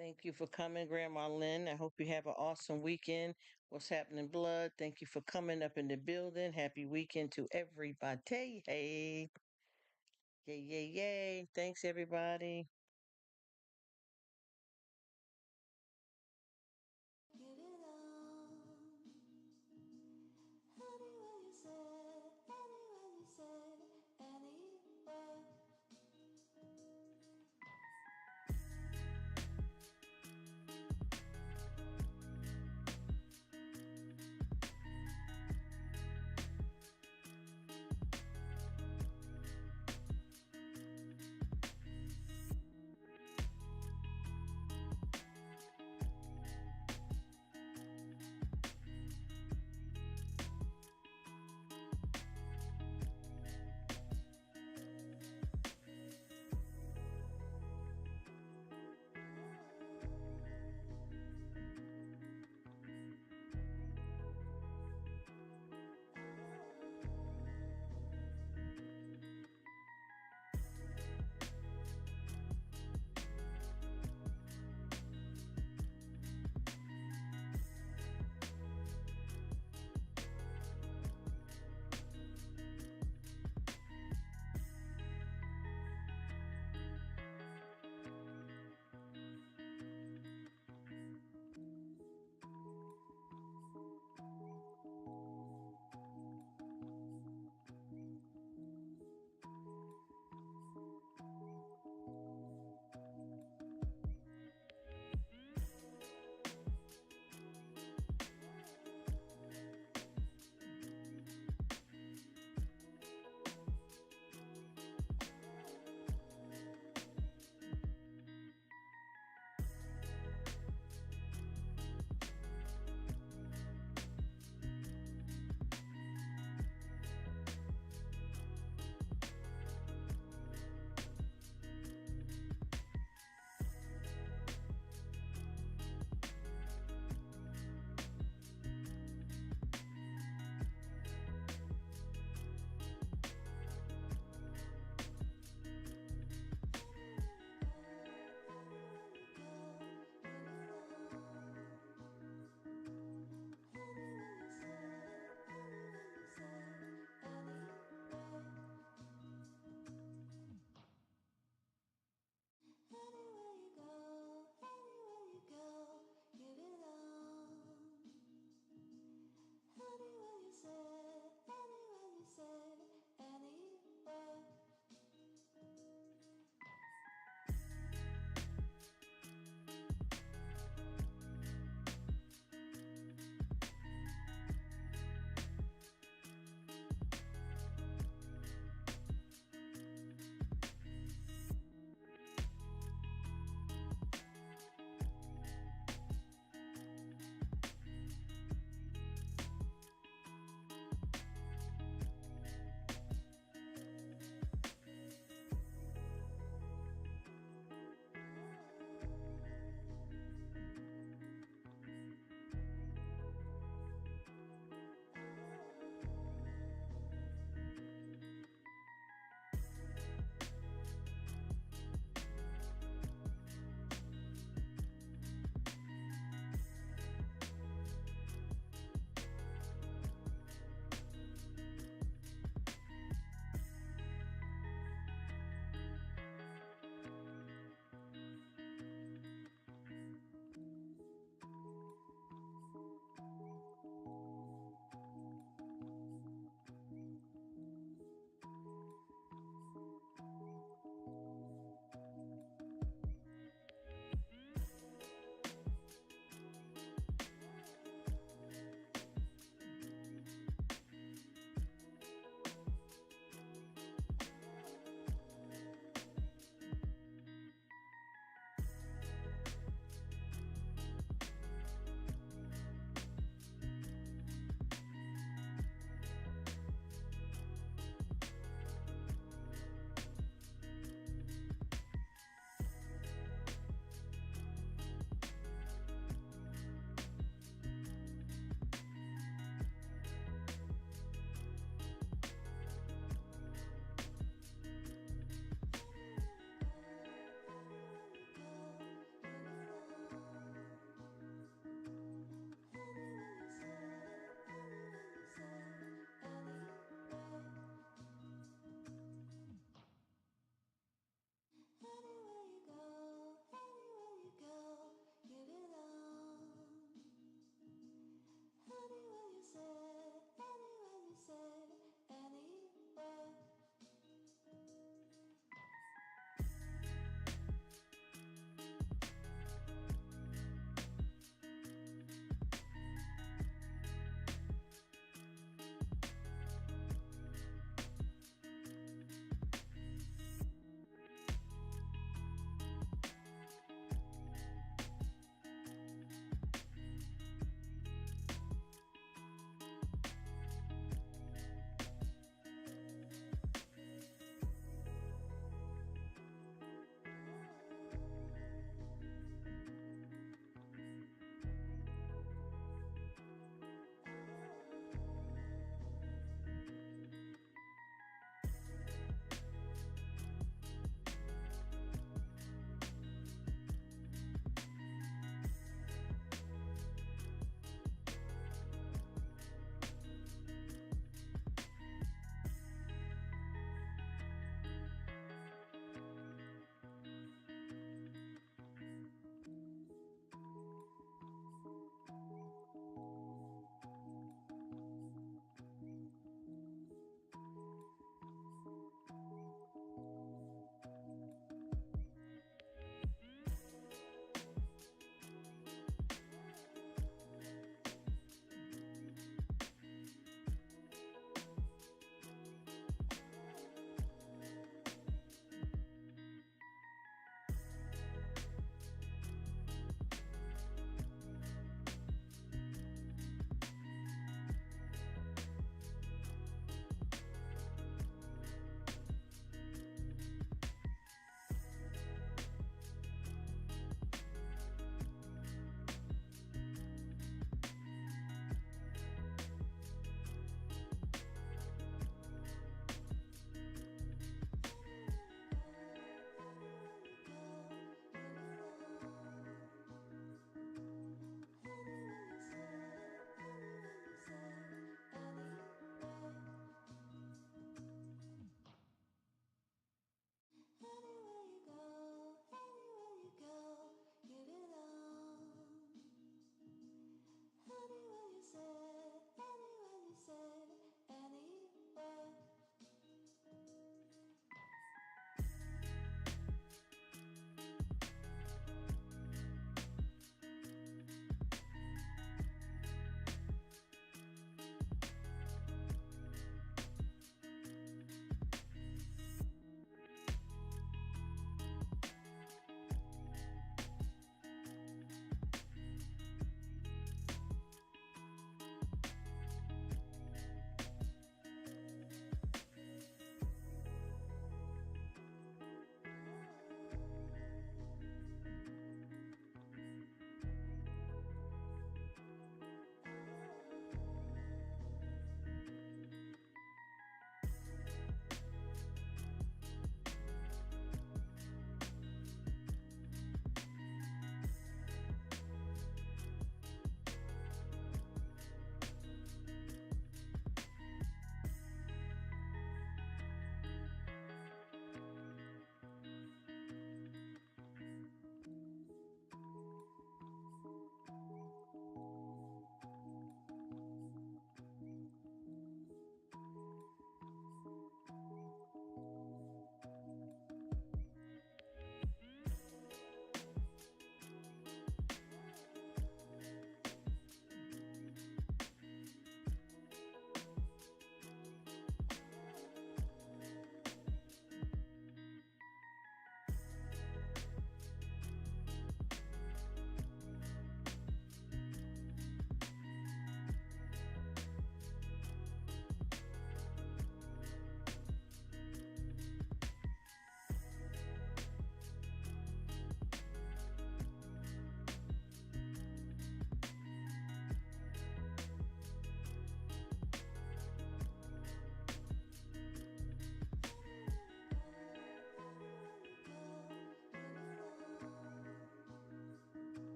Thank you for coming, Grandma Lynn. I hope you have an awesome weekend. What's happening, Blood? Thank you for coming up in the building. Happy weekend to everybody. Hey, yay, yay, yay. Thanks, everybody. Get it on. Anywhere you said, anywhere you said, anywhere.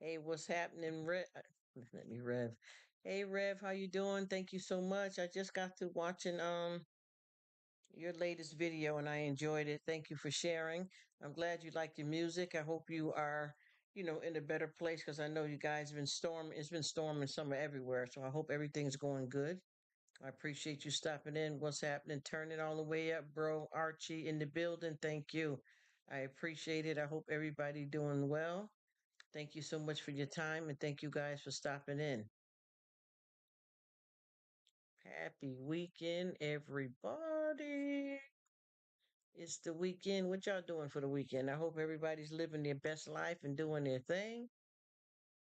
Hey, what's happening, Rev? Let me Rev. Hey, Rev, how you doing? Thank you so much. I just got to watching your latest video and I enjoyed it. Thank you for sharing. I'm glad you like your music. I hope you are, in a better place because I know you guys have been storming. It's been storming summer everywhere, so I hope everything's going good. I appreciate you stopping in. What's happening? Turn it all the way up, bro. Archie in the building. Thank you. I appreciate it. I hope everybody doing well. Thank you so much for your time and thank you guys for stopping in. Happy weekend, everybody. It's the weekend. What y'all doing for the weekend? I hope everybody's living their best life and doing their thing,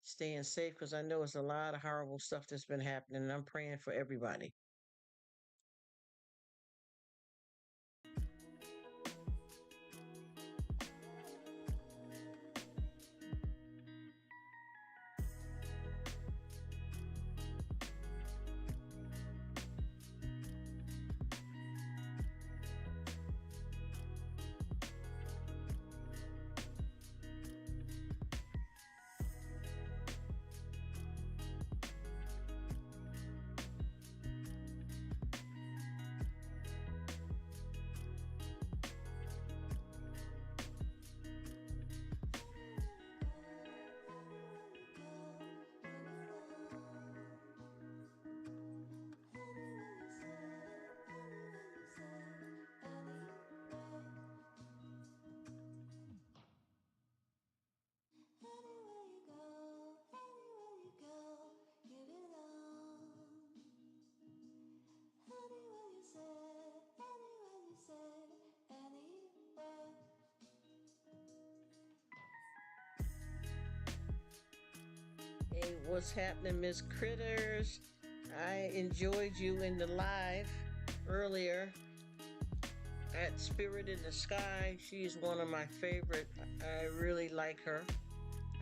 staying safe because I know it's a lot of horrible stuff that's been happening and I'm praying for everybody. Anywhere you go, anywhere you go, you belong. Anywhere you said, anywhere. Hey, what's happening, Miss Critters? I enjoyed you in the live earlier at Spirit in the Sky. She's one of my favorite. I really like her.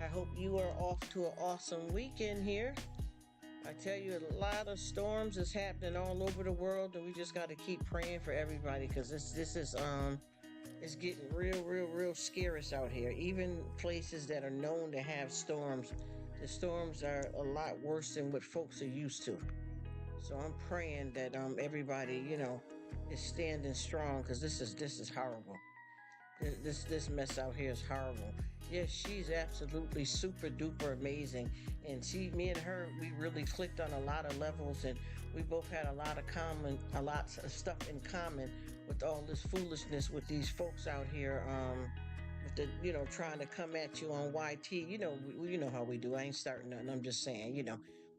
I hope you are off to an awesome weekend here. I tell you, a lot of storms is happening all over the world, and we just got to keep praying for everybody because this is it's getting real scarce out here. Even places that are known to have storms, the storms are a lot worse than what folks are used to. So I'm praying that everybody is standing strong because this is horrible. This mess out here is horrible. Yes, she's absolutely super duper amazing, and me and her, we really clicked on a lot of levels, and we both had a lot of stuff in common with all this foolishness with these folks out here. With the trying to come at you on YT. You know how we do. I ain't starting nothing. I'm just saying.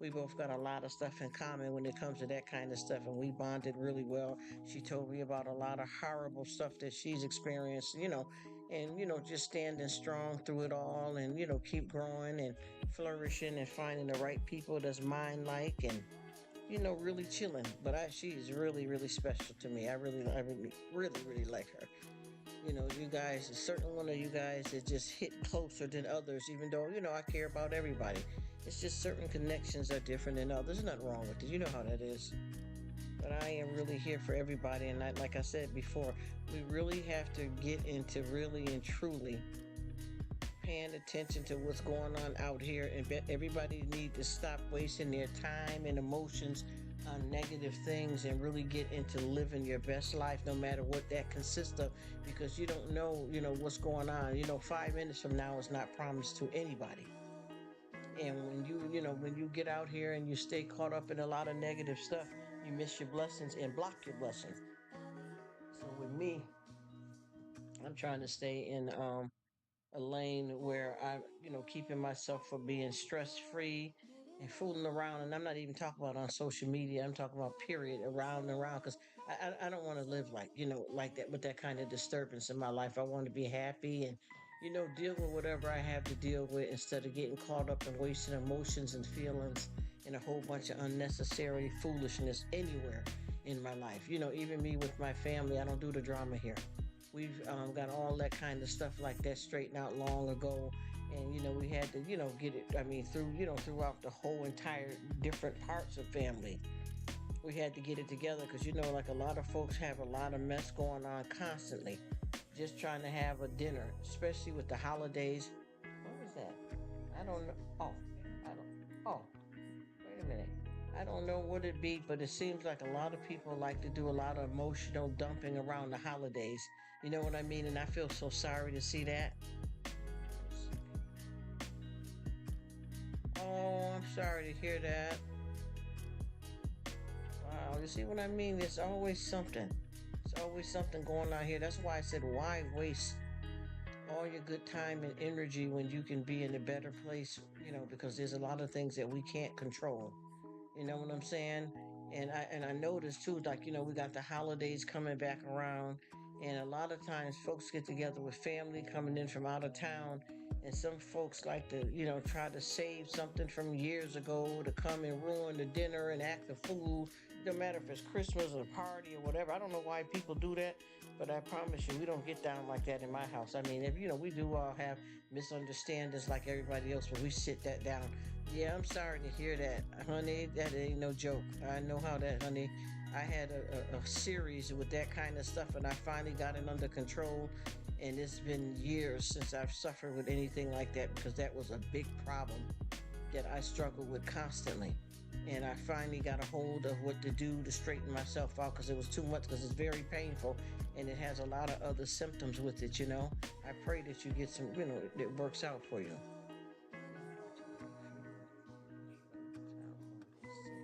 We both got a lot of stuff in common when it comes to that kind of stuff, and we bonded really well. She told me about a lot of horrible stuff that she's experienced, and, just standing strong through it all and, keep growing and flourishing and finding the right people that's mind like and, really chilling. But she's really special to me. I really like her. You guys, a certain one of you guys that just hit closer than others, even though, I care about everybody. It's just certain connections are different than others. There's nothing wrong with it. You know how that is. But I am really here for everybody. And like I said before, we really have to get into really and truly paying attention to what's going on out here. And everybody needs to stop wasting their time and emotions on negative things and really get into living your best life, no matter what that consists of, because you don't know, what's going on. 5 minutes from now is not promised to anybody. And when you get out here and you stay caught up in a lot of negative stuff, you miss your blessings and block your blessings. So with me, I'm trying to stay in a lane where I'm, keeping myself from being stress free and fooling around. And I'm not even talking about on social media. I'm talking about period, around and around, because I don't want to live like, like that, with that kind of disturbance in my life. I want to be happy and, deal with whatever I have to deal with instead of getting caught up and wasting emotions and feelings and a whole bunch of unnecessary foolishness anywhere in my life. Even me with my family, I don't do the drama here. We've got all that kind of stuff like that straightened out long ago, and we had to get it. I mean, throughout the whole entire different parts of family, we had to get it together because like a lot of folks have a lot of mess going on constantly, just trying to have a dinner, especially with the holidays. What was that? I don't know. Oh, I don't. Oh, wait a minute. I don't know what it be, but it seems like a lot of people like to do a lot of emotional dumping around the holidays. You know what I mean? And I feel so sorry to see that. Let's see. Oh, I'm sorry to hear that. Wow, you see what I mean? There's always something. There's always something going on here. That's why I said, why waste all your good time and energy when you can be in a better place? Because there's a lot of things that we can't control. You know what I'm saying? And I noticed too, like, we got the holidays coming back around, and a lot of times folks get together with family coming in from out of town, and some folks like to, try to save something from years ago to come and ruin the dinner and act the fool. No matter if it's Christmas or party or whatever. I don't know why people do that, but I promise you, we don't get down like that in my house. I mean, if we do all have misunderstandings like everybody else, but we sit that down. Yeah, I'm sorry to hear that, honey. That ain't no joke. I know how that, honey. I had a series with that kind of stuff, and I finally got it under control. And it's been years since I've suffered with anything like that because that was a big problem that I struggled with constantly. And I finally got a hold of what to do to straighten myself out because it was too much, because it's very painful and it has a lot of other symptoms with it. I pray that you get some, it works out for you. Pray to God for you. From childhood is sick.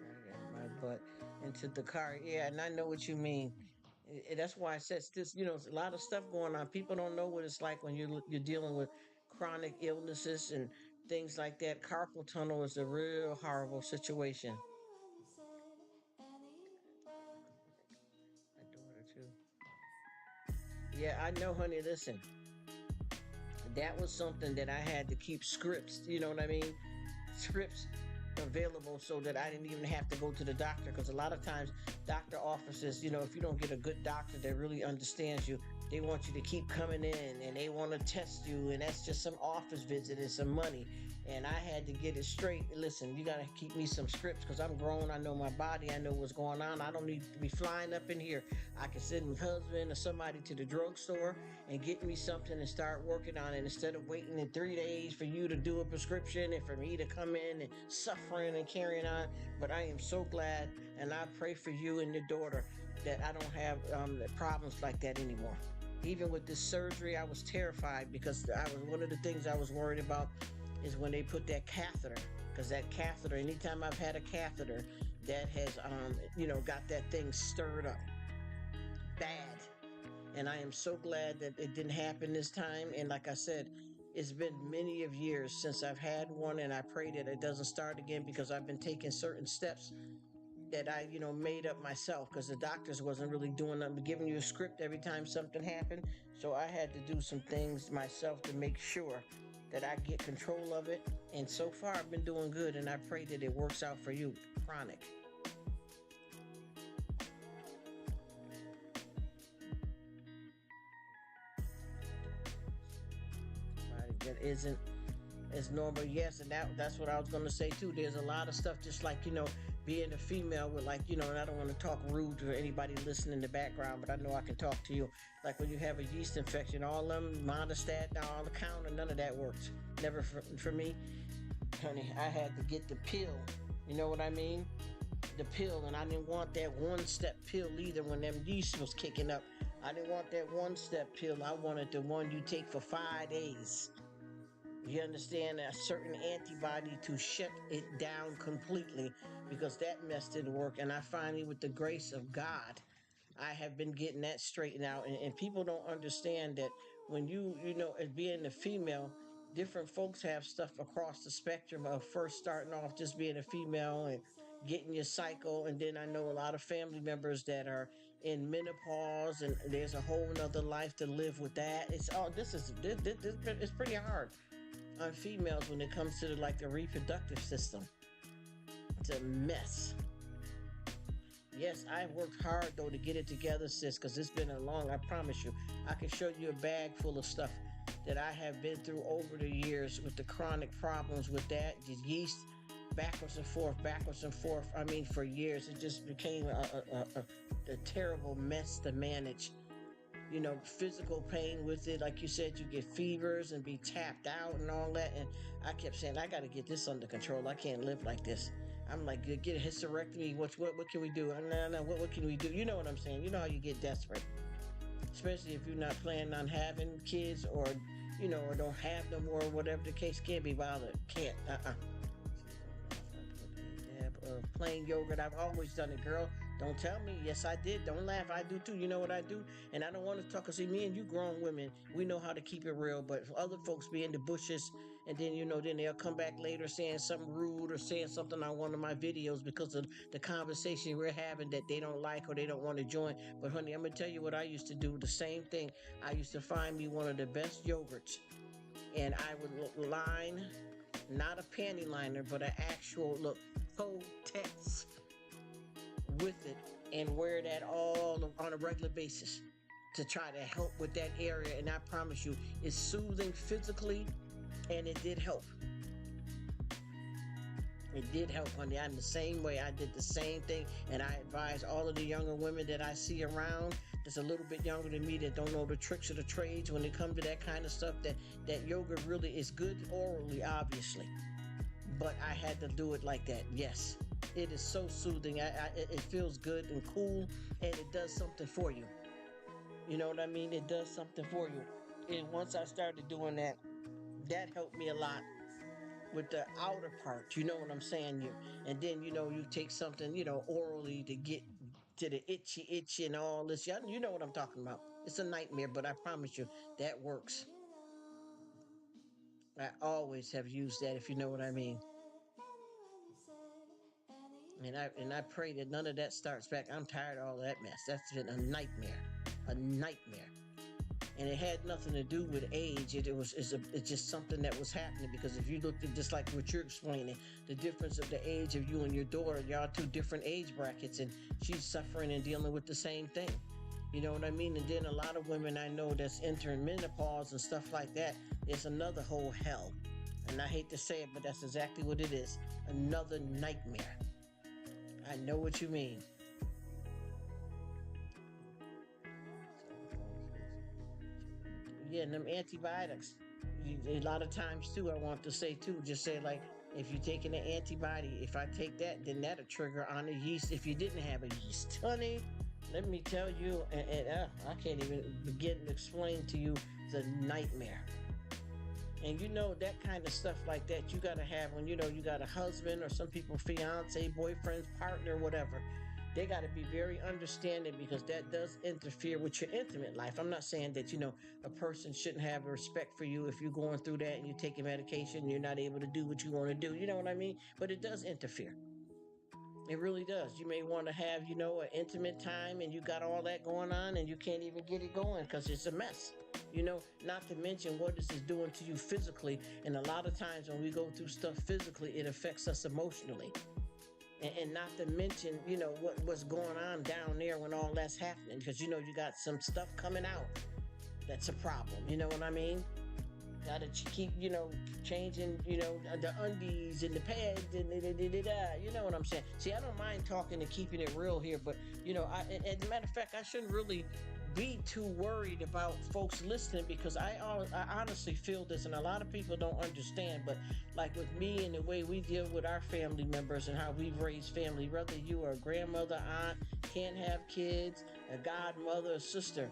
Got to drag my butt into the car. Yeah, and I know what you mean. That's why I said this. There's a lot of stuff going on. People don't know what it's like when you're dealing with chronic illnesses and things like that. Carpal tunnel is a real horrible situation. My daughter too. Yeah, I know, honey. Listen, that was something that I had to keep scripts. You know what I mean? Scripts available so that I didn't even have to go to the doctor, because a lot of times doctor offices, if you don't get a good doctor that really understands you, they want you to keep coming in and they want to test you, and that's just some office visit and some money. And I had to get it straight. Listen, you got to keep me some scripts because I'm grown. I know my body. I know what's going on. I don't need to be flying up in here. I can send my husband or somebody to the drugstore and get me something and start working on it instead of waiting in 3 days for you to do a prescription and for me to come in and suffering and carrying on. But I am so glad, and I pray for you and your daughter that I don't have problems like that anymore. Even with this surgery, I was terrified because one of the things I was worried about is when they put that catheter, because that catheter, anytime I've had a catheter, that has got that thing stirred up bad. And I am so glad that it didn't happen this time. And like I said, it's been many of years since I've had one, and I pray that it doesn't start again because I've been taking certain steps that I, made up myself, because the doctors wasn't really doing nothing, giving you a script every time something happened. So I had to do some things myself to make sure that I get control of it. And so far, I've been doing good, and I pray that it works out for you. Chronic. That isn't as normal. Yes, and that's what I was going to say too. There's a lot of stuff, just like being a female with, like, and I don't want to talk rude to anybody listening in the background, but I know I can talk to you. Like when you have a yeast infection, all them monostat, all the counter, none of that works. Never for me, honey. I had to get the pill. You know what I mean? The pill, and I didn't want that one-step pill either when them yeast was kicking up. I didn't want that one-step pill. I wanted the one you take for 5 days. You understand, a certain antibody to shut it down completely, because that mess didn't work. And I finally, with the grace of God, I have been getting that straightened out. And people don't understand that when as being a female, different folks have stuff across the spectrum of first starting off just being a female and getting your cycle. And then I know a lot of family members that are in menopause, and there's a whole nother life to live with that. It's all, it's pretty hard on females when it comes to the reproductive system. It's a mess. Yes, I worked hard though to get it together, sis, because it's been a long. I promise you, I can show you a bag full of stuff that I have been through over the years with the chronic problems with that, the yeast, backwards and forth, backwards and forth. I mean, for years, it just became a terrible mess to manage. physical pain with it. Like you said, you get fevers and be tapped out and all that. And I kept saying, I got to get this under control. I can't live like this. I'm like, get a hysterectomy. What can we do? No, what can we do? You know what I'm saying? You know how you get desperate, especially if you're not planning on having kids, or don't have them, or whatever the case can be. Bothered, can't. Of plain yogurt. I've always done it, girl. Don't tell me. Yes, I did. Don't laugh. I do too. You know what I do? And I don't want to talk. Cause see, me and you grown women, we know how to keep it real. But for other folks be in the bushes, and then then they'll come back later saying something rude or saying something on one of my videos because of the conversation we're having that they don't like or they don't want to join. But honey, I'm gonna tell you what I used to do. The same thing. I used to find me one of the best yogurts, and I would line, not a panty liner, but an actual Kotex with it, and wear that all on a regular basis to try to help with that area. And I promise you, it's soothing physically, and it did help. It did help, honey. I'm the same way. I did the same thing, and I advise all of the younger women that I see around that's a little bit younger than me, that don't know the tricks of the trades when it comes to that kind of stuff, that yogurt really is good orally, obviously. But I had to do it like that. Yes, it is so soothing. It feels good and cool, and it does something for you. You know what I mean? It does something for you. And once I started doing that, that helped me a lot with the outer part. You know what I'm saying? And then you take something orally to get to the itchy and all this. You know what I'm talking about. It's a nightmare, but I promise you that works. I always have used that, if you know what I mean. And I pray that none of that starts back. I'm tired of all that mess. That's been a nightmare. A nightmare. And it had nothing to do with age. It's just something that was happening, because if you looked at just like what you're explaining, the difference of the age of you and your daughter, y'all two different age brackets, and she's suffering and dealing with the same thing. You know what I mean? And then a lot of women I know that's entering menopause and stuff like that, it's another whole hell. And I hate to say it, but that's exactly what it is. Another nightmare. I know what you mean. Yeah, and them antibiotics. A lot of times too, I want to say too, just say like, if you're taking an antibiotic, if I take that, then that'll trigger on the yeast if you didn't have a yeast. Honey, let me tell you, and I can't even begin to explain to you the nightmare. And that kind of stuff like that, you got to have when you got a husband, or some people fiance, boyfriend, partner, whatever. They got to be very understanding, because that does interfere with your intimate life. I'm not saying that a person shouldn't have respect for you if you're going through that and you're taking medication and you're not able to do what you want to do. You know what I mean? But it does interfere. It really does. You may want to have an intimate time, and you got all that going on, and you can't even get it going because it's a mess. Not to mention what this is doing to you physically. And a lot of times when we go through stuff physically, it affects us emotionally. And not to mention, what's going on down there when all that's happening, because you got some stuff coming out that's a problem. You know what I mean? Got to keep, changing, the undies and the pads and you know what I'm saying? See, I don't mind talking and keeping it real here, but as a matter of fact, I shouldn't really be too worried about folks listening, because I honestly feel this, and a lot of people don't understand, but like with me and the way we deal with our family members and how we've raised family, whether you are a grandmother, aunt, can't have kids, a godmother, a sister,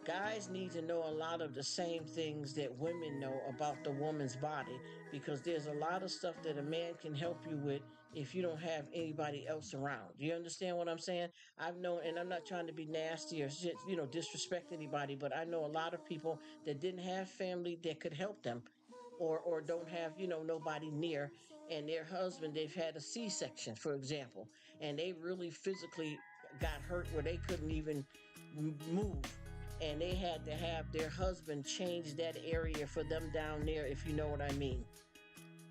guys need to know a lot of the same things that women know about the woman's body, because there's a lot of stuff that a man can help you with if you don't have anybody else around. Do you understand what I'm saying? I've known, and I'm not trying to be nasty or disrespect anybody, but I know a lot of people that didn't have family that could help them, or don't have nobody near, and their husband, they've had a C-section, for example, and they really physically got hurt where they couldn't even move, and they had to have their husband change that area for them down there, if you know what I mean.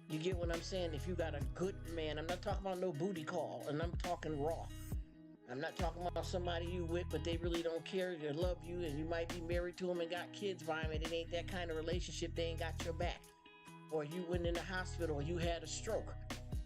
You get what I'm saying? If you got a good man, I'm not talking about no booty call, and I'm talking raw. I'm not talking about somebody you with, but they really don't care, they love you, and you might be married to them and got kids by them, and it ain't that kind of relationship, they ain't got your back. Or you went in the hospital, or you had a stroke.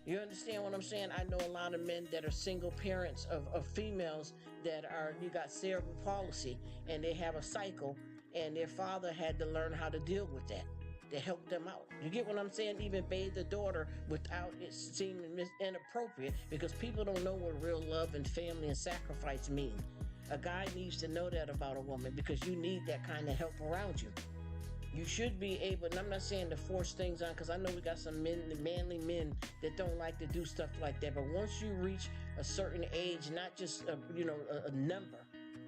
You understand what I'm saying? I know a lot of men that are single parents of females that are, you got cerebral palsy and they have a cycle, and their father had to learn how to deal with that to help them out. You get what I'm saying? Even bathe the daughter without it seeming inappropriate, because people don't know what real love and family and sacrifice mean. A guy needs to know that about a woman, because you need that kind of help around you. You should be able, and I'm not saying to force things on, because I know we got some manly men that don't like to do stuff like that. But once you reach a certain age, not just a number,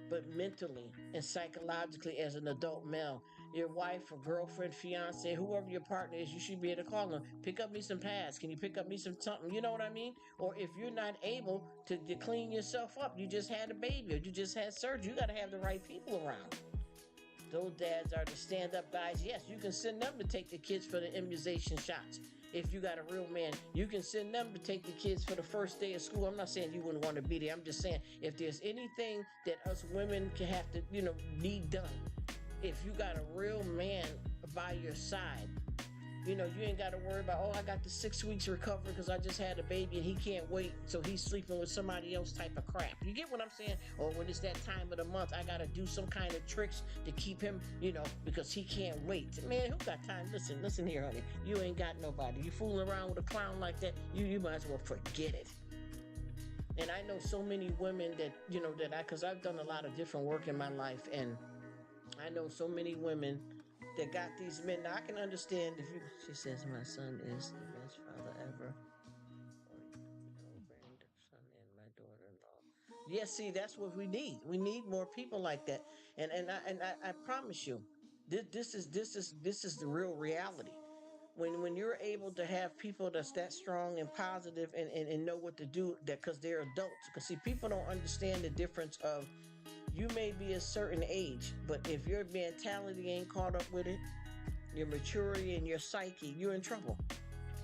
but mentally and psychologically as an adult male, your wife or girlfriend, fiance, whoever your partner is, you should be able to call them. Pick up me some pads. Can you pick up me some something? You know what I mean? Or if you're not able to clean yourself up, you just had a baby or you just had surgery, you got to have the right people around. Those dads are the stand-up guys. Yes, you can send them to take the kids for the immunization shots. If you got a real man, you can send them to take the kids for the first day of school. I'm not saying you wouldn't want to be there. I'm just saying if there's anything that us women can have to, need done, if you got a real man by your side, you ain't got to worry about, I got the 6 weeks recovery because I just had a baby and he can't wait, so he's sleeping with somebody else type of crap. You get what I'm saying? Or when it's that time of the month, I got to do some kind of tricks to keep him, because he can't wait. Man, who got time? Listen here, honey. You ain't got nobody. You fooling around with a clown like that, you might as well forget it. And I know so many women that, because I've done a lot of different work in my life, and I know so many women that got these men. Now I can understand if she says my son is the best father ever, or grandson and my daughter-in-law. Yes, see, that's what we need. We need more people like that. And I promise you, this is the real reality. When you're able to have people that's that strong and positive and know what to do, that because they're adults. Because see, people don't understand the difference of, you may be a certain age, but if your mentality ain't caught up with it, your maturity and your psyche, you're in trouble.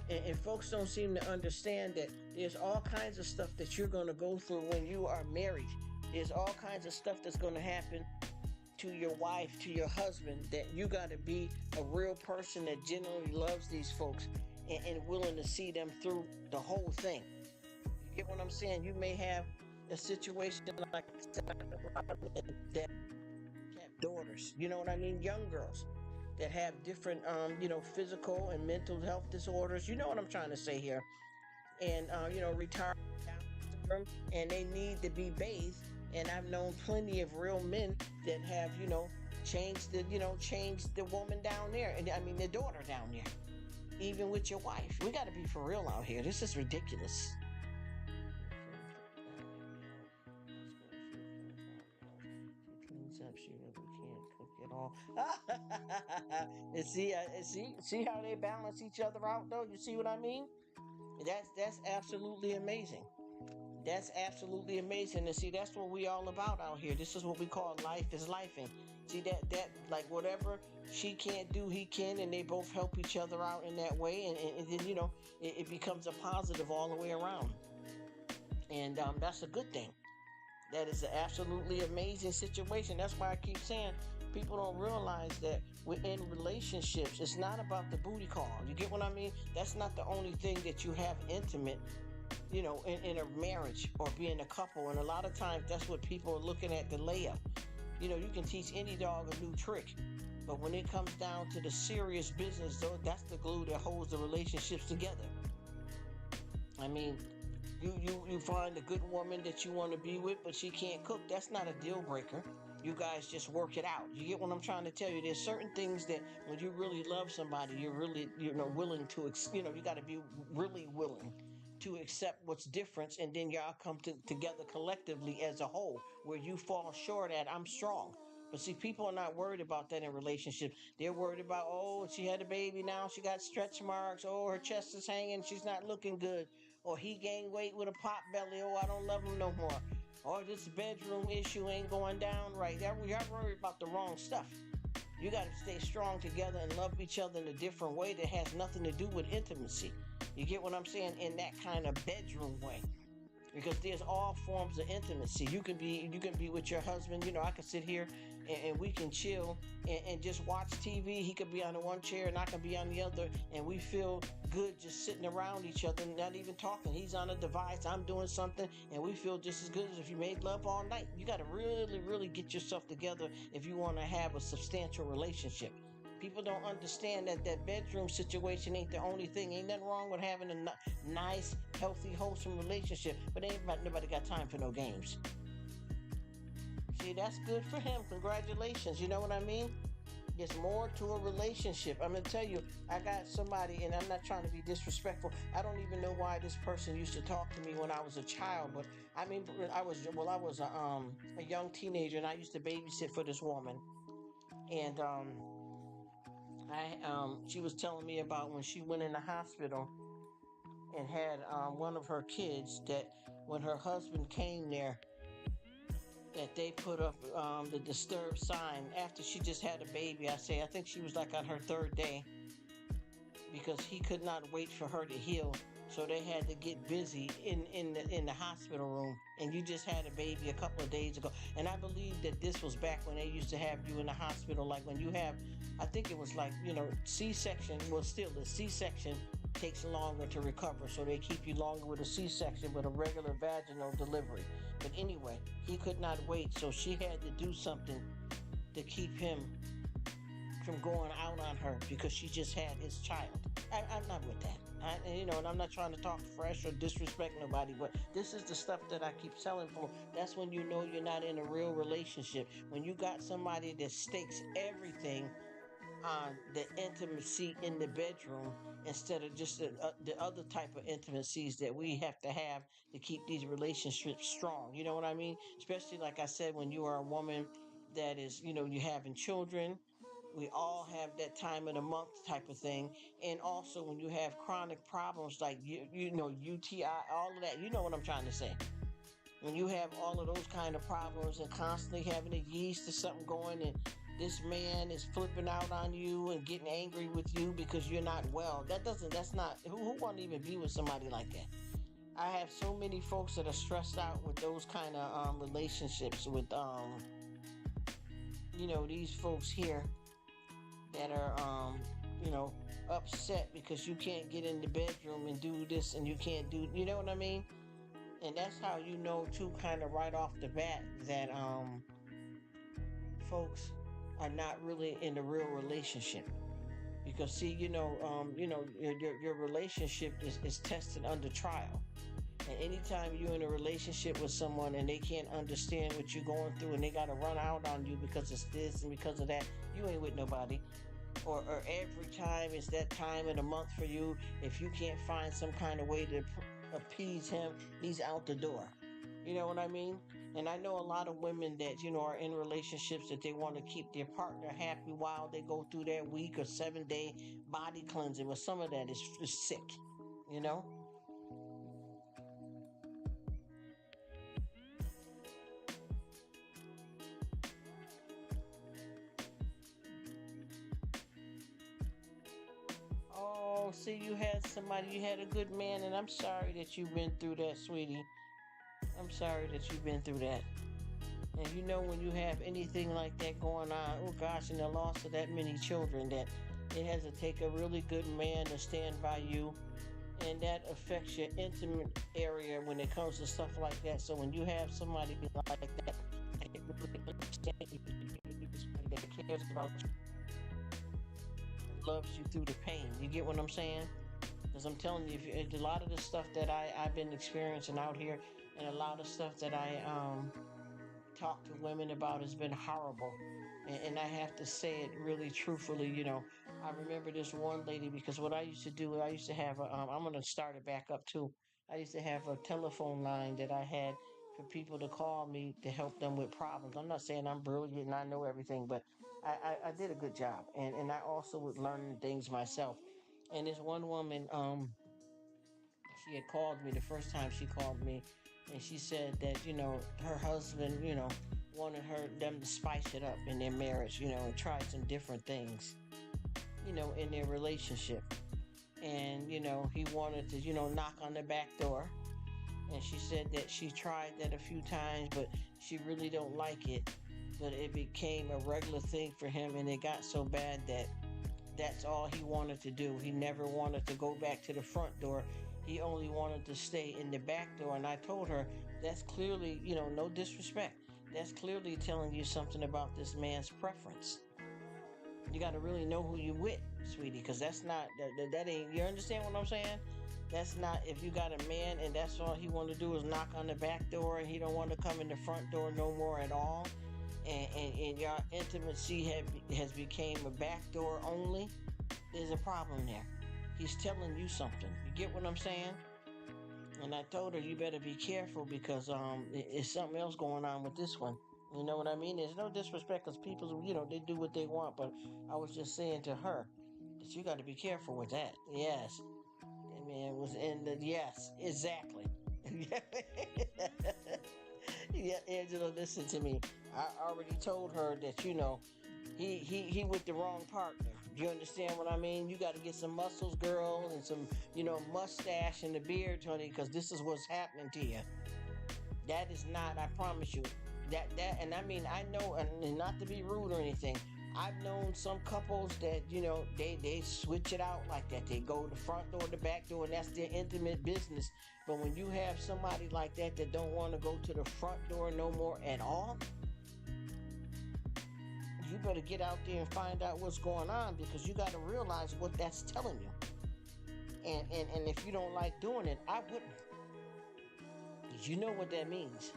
And folks don't seem to understand that there's all kinds of stuff that you're going to go through when you are married. There's all kinds of stuff that's going to happen to your wife, to your husband, that you got to be a real person that genuinely loves these folks and willing to see them through the whole thing. You get what I'm saying? You may have a situation like that have daughters, you know what I mean? Young girls that have different, physical and mental health disorders. You know what I'm trying to say here? And, retarded Down syndrome, and they need to be bathed. And I've known plenty of real men that have, changed the woman down there. And I mean, the daughter down there, even with your wife. We got to be for real out here. This is ridiculous. Up, she really can't cook at all. And see how they balance each other out, though. You see what I mean? That's absolutely amazing. That's absolutely amazing. And see, that's what we all about out here. This is what we call life is lifing. See that like whatever she can't do, he can, and they both help each other out in that way, and then it becomes a positive all the way around, and that's a good thing. That is an absolutely amazing situation. That's why I keep saying people don't realize that within relationships, it's not about the booty call. You get what I mean? That's not the only thing that you have intimate, in a marriage or being a couple. And a lot of times that's what people are looking at, the layup. You can teach any dog a new trick. But when it comes down to the serious business, though, that's the glue that holds the relationships together. I mean, you find a good woman that you want to be with, but she can't cook. That's not a deal breaker. You guys just work it out. You get what I'm trying to tell you? There's certain things that when you really love somebody, you're really, willing to, you got to be really willing to accept what's different, and then y'all come together collectively as a whole. Where you fall short at, I'm strong. But see, people are not worried about that in relationships. They're worried about, she had a baby now, she got stretch marks, her chest is hanging, she's not looking good, or he gained weight with a pot belly, I don't love him no more, or this bedroom issue ain't going down right. Y'all worried about the wrong stuff. You got to stay strong together and love each other in a different way that has nothing to do with intimacy. You get what I'm saying? In that kind of bedroom way. Because there's all forms of intimacy. You can be with your husband. I could sit here and we can chill and just watch TV. He could be on the one chair and I can be on the other, and we feel good just sitting around each other, not even talking. He's on a device, I'm doing something, and we feel just as good as if you made love all night. You got to really, really get yourself together if you want to have a substantial relationship. People don't understand that that bedroom situation ain't the only thing. Ain't nothing wrong with having a nice, healthy, wholesome relationship, but ain't nobody got time for no games. See, that's good for him. Congratulations. You know what I mean? There's more to a relationship. I'm gonna tell you, I got somebody, and I'm not trying to be disrespectful. I don't even know why this person used to talk to me when I was a child, but I mean, I was a young teenager, and I used to babysit for this woman, and I she was telling me about when she went in the hospital and had one of her kids, that when her husband came there, that they put up the disturbed sign after she just had a baby. I think she was like on her third day, because he could not wait for her to heal. So they had to get busy in the hospital room. And you just had a baby a couple of days ago. And I believe that this was back when they used to have you in the hospital, like when you have, I think it was like, C-section. Well, still the C-section takes longer to recover, so they keep you longer with a C-section with a regular vaginal delivery. But anyway, he could not wait, so she had to do something to keep him from going out on her, because she just had his child. I'm not with that. And I'm not trying to talk fresh or disrespect nobody, but this is the stuff that I keep selling for. That's when you know you're not in a real relationship. When you got somebody that stakes everything on the intimacy in the bedroom, instead of just the other type of intimacies that we have to keep these relationships strong. You know what I mean? Especially, like I said, when you are a woman that is, you're having children. We all have that time of the month type of thing. And also when you have chronic problems like UTI, all of that. You know what I'm trying to say? When you have all of those kind of problems and constantly having a yeast or something going, and this man is flipping out on you and getting angry with you because you're not well. That's not, who want to even be with somebody like that? I have so many folks that are stressed out with those kind of relationships with these folks here that are upset because you can't get in the bedroom and do this, and you can't do, you know what I mean? And that's how you know too, kind of right off the bat, that folks are not really in a real relationship. Because see, your relationship is tested under trial. And anytime you're in a relationship with someone and they can't understand what you're going through, and they got to run out on you because it's this and because of that, you ain't with nobody. Or every time it's that time of the month for you, if you can't find some kind of way to appease him, he's out the door. You know what I mean? And I know a lot of women that, are in relationships that they want to keep their partner happy while they go through their week or 7-day body cleansing. But some of that is sick, you know? Oh, see, you had a good man, and I'm sorry that you've been through that, sweetie. I'm sorry that you've been through that. And when you have anything like that going on, oh gosh, and the loss of that many children, that it has to take a really good man to stand by you. And that affects your intimate area when it comes to stuff like that. So when you have somebody like that, that really understands you, that cares about you, loves you through the pain. You get what I'm saying? Because I'm telling you, a lot of the stuff that I've been experiencing out here, and a lot of stuff that I talk to women about, has been horrible. And I have to say it really truthfully. I remember this one lady, because what I used to do, I used to have I'm going to start it back up too. I used to have a telephone line that I had for people to call me to help them with problems. I'm not saying I'm brilliant and I know everything, but I did a good job. And I also was learning things myself. And this one woman, she had called me the first time she called me, and she said that her husband wanted them to spice it up in their marriage, and try some different things, in their relationship. And he wanted to knock on the back door. And she said that she tried that a few times, but she really don't like it. but it became a regular thing for him, and it got so bad that that's all he wanted to do. He never wanted to go back to the front door. He only wanted to stay in the back door. And I told her, that's clearly, no disrespect. That's clearly telling you something about this man's preference. You got to really know who you with, sweetie, because that's not, that ain't, you understand what I'm saying? That's not, if you got a man and that's all he want to do is knock on the back door and he don't want to come in the front door no more at all, and your intimacy has became a back door only, there's a problem there. He's telling you something. You get what I'm saying? And I told her, you better be careful because it's something else going on with this one. You know what I mean? There's no disrespect because people, they do what they want. But I was just saying to her that you got to be careful with that. Yes. I mean, it was in the, yes, exactly. Yeah, Angela, listen to me. I already told her that, he with the wrong partner. You understand what I mean? You got to get some muscles, girl, and some, mustache and the beard, honey, because this is what's happening to you. That is not, I promise you. And I mean, I know, and not to be rude or anything, I've known some couples that, they switch it out like that. They go the front door, the back door, and that's their intimate business. But when you have somebody like that don't want to go to the front door no more at all, you better get out there and find out what's going on, because you got to realize what that's telling you. And if you don't like doing it, I wouldn't. Because you know what that means.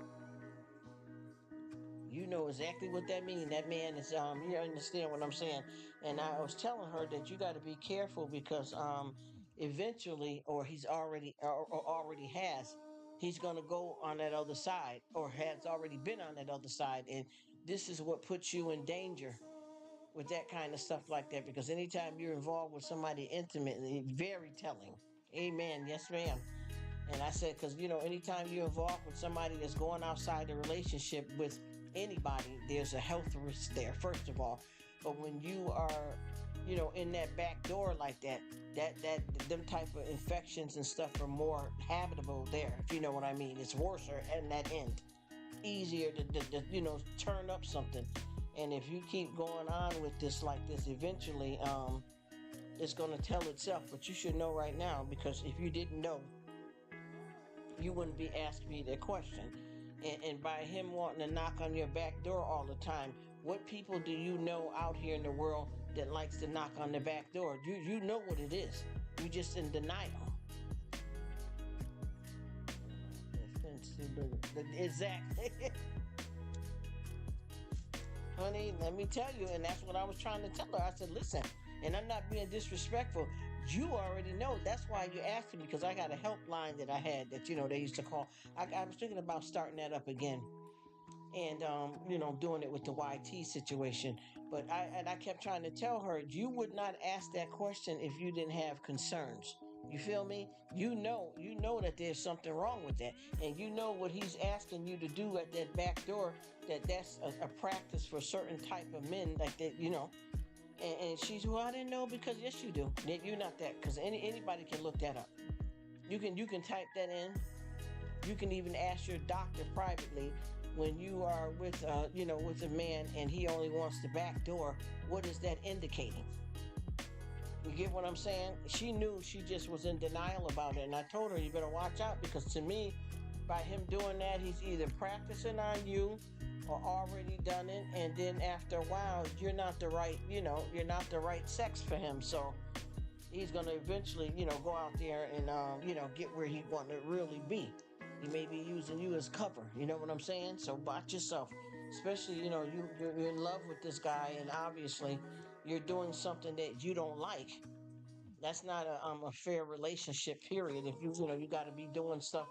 You know exactly what that means. That man is you understand what I'm saying. And I was telling her that you got to be careful because eventually, or he's already or already has, he's going to go on that other side, or has already been on that other side, and this is what puts you in danger with that kind of stuff like that, because anytime you're involved with somebody intimate, it's very telling. Amen. Yes, ma'am. And I said, because, anytime you're involved with somebody that's going outside the relationship with anybody, there's a health risk there, first of all. But when you are, in that back door like that them type of infections and stuff are more habitable there, if you know what I mean. It's worse at that end. Easier to turn up something. And if you keep going on with this like this, eventually, it's going to tell itself. But you should know right now, because if you didn't know, you wouldn't be asking me that question. And by him wanting to knock on your back door all the time, what people do you know out here in the world that likes to knock on the back door? You know what it is. You just in denial. Exactly. Honey, let me tell you, and that's what I was trying to tell her. I said, listen, and I'm not being disrespectful. You already know. That's why you asked me, because I got a helpline that I had that, they used to call. I was thinking about starting that up again, and doing it with the YT situation. But I kept trying to tell her, you would not ask that question if you didn't have concerns. You feel me? You know that there's something wrong with that, and you know what he's asking you to do at that back door. That's a practice for certain type of men, like that. And she's, well, I didn't know, because yes, you do. You're not that, because anybody can look that up. You can type that in. You can even ask your doctor privately, when you are with with a man and he only wants the back door, what is that indicating? You get what I'm saying? She knew, she just was in denial about it. And I told her, you better watch out, because to me, by him doing that, he's either practicing on you or already done it. And then after a while, you're not the right sex for him. So he's going to eventually, go out there and, get where he want to really be. He may be using you as cover. You know what I'm saying? So watch yourself. Especially, you're in love with this guy, and obviously you're doing something that you don't like. That's not a fair relationship, period. If you got to be doing stuff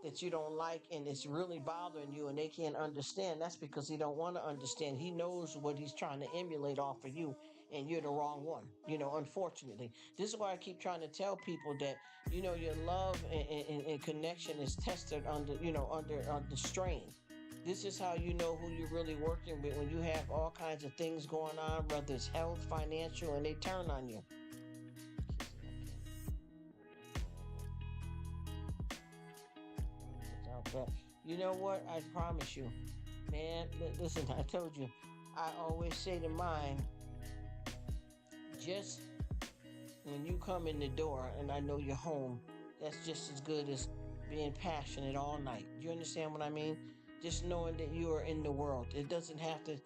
that you don't like and it's really bothering you and they can't understand, that's because he don't want to understand. He knows what he's trying to emulate off of you, and you're the wrong one, unfortunately. This is why I keep trying to tell people that, your love and connection is tested under strain. This is how you know who you're really working with, when you have all kinds of things going on, whether it's health, financial, and they turn on you. You know what? I promise you, Man, listen, I told you, I always say to mine, just when you come in the door and I know you're home, that's just as good as being passionate all night. You understand what I mean? Just knowing that you are in the world. It doesn't have to,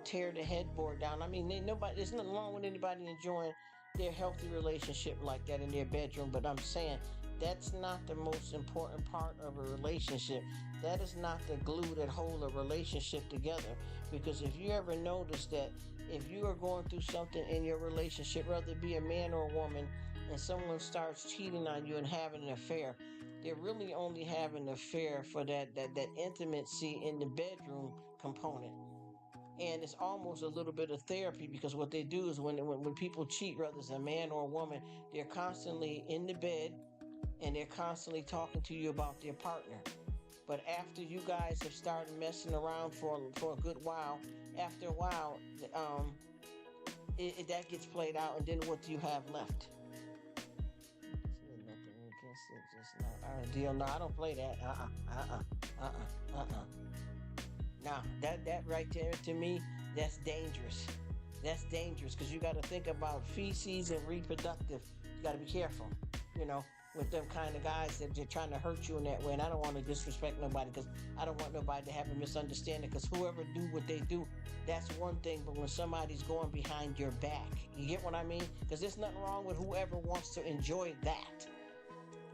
tear the headboard down. I mean, there's nothing wrong with anybody enjoying their healthy relationship like that in their bedroom. But I'm saying that's not the most important part of a relationship. That is not the glue that hold a relationship together. Because if you ever notice that if you are going through something in your relationship, whether it be a man or a woman, and someone starts cheating on you and having an affair, they're really only having an affair for that intimacy in the bedroom component. And it's almost a little bit of therapy because what they do is when people cheat, whether it's a man or a woman, they're constantly in the bed and they're constantly talking to you about their partner. But after you guys have started messing around for a good while, after a while, um, that gets played out, and then what do you have left? Nothing against it, just not our deal. No, I don't play that. Now that right there to me, that's dangerous. That's dangerous because you got to think about feces and reproductive. You got to be careful, you know, with them kind of guys that they're trying to hurt you in that way. And I don't want to disrespect nobody because I don't want nobody to have a misunderstanding. Because whoever do what they do, that's one thing. But when somebody's going behind your back, you get what I mean? Because there's nothing wrong with whoever wants to enjoy that.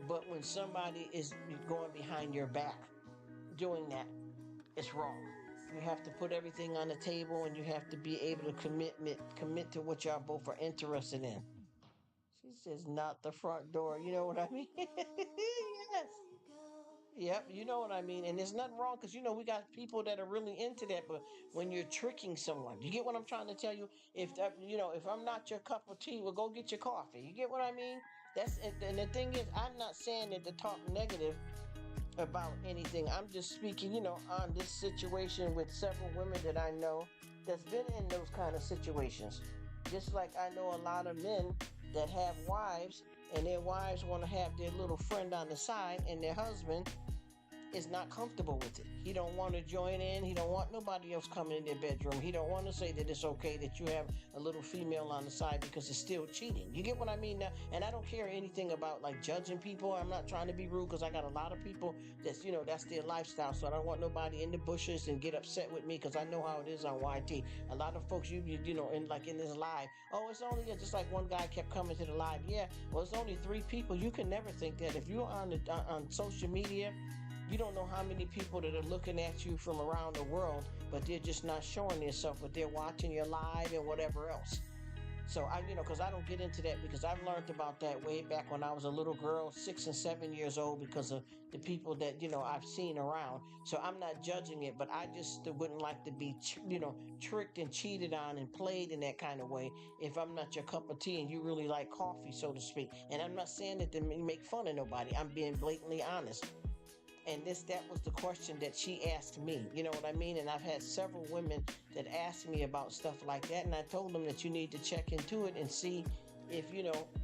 But when somebody is going behind your back doing that, it's wrong. You have to put everything on the table and you have to be able to commit to what y'all both are interested in. She says not the front door. You know what I mean? Yes. Yep, you know what I mean. And there's nothing wrong because we got people that are really into that. But when you're tricking someone, you get what I'm trying to tell you. If if I'm not your cup of tea, well, go get your coffee. You get what I mean? That's and the thing is, I'm not saying that to talk negative about anything. I'm just speaking, on this situation with several women that I know that's been in those kind of situations. Just like I know a lot of men that have wives and their wives want to have their little friend on the side and their husband is not comfortable with it. He don't want to join in. He don't want nobody else coming in their bedroom. He don't want to say that it's okay that you have a little female on the side because it's still cheating. You get what I mean now? And I don't care anything about like judging people. I'm not trying to be rude because I got a lot of people that's their lifestyle. So I don't want nobody in the bushes and get upset with me because I know how it is on YT. A lot of folks, in this live, oh, it's only just like one guy kept coming to the live. Yeah, well, it's only 3 people. You can never think that if you're on social media. You don't know how many people that are looking at you from around the world, but they're just not showing themselves, but they're watching your live and whatever else. So because I don't get into that because I've learned about that way back when I was a little girl, 6 and 7 years old, because of the people that I've seen around. So I'm not judging it, but I just wouldn't like to be tricked and cheated on and played in that kind of way if I'm not your cup of tea and you really like coffee, so to speak. And I'm not saying that to make fun of nobody. I'm being blatantly honest. And that was the question that she asked me. You know what I mean? And I've had several women that asked me about stuff like that. And I told them that you need to check into it and see if,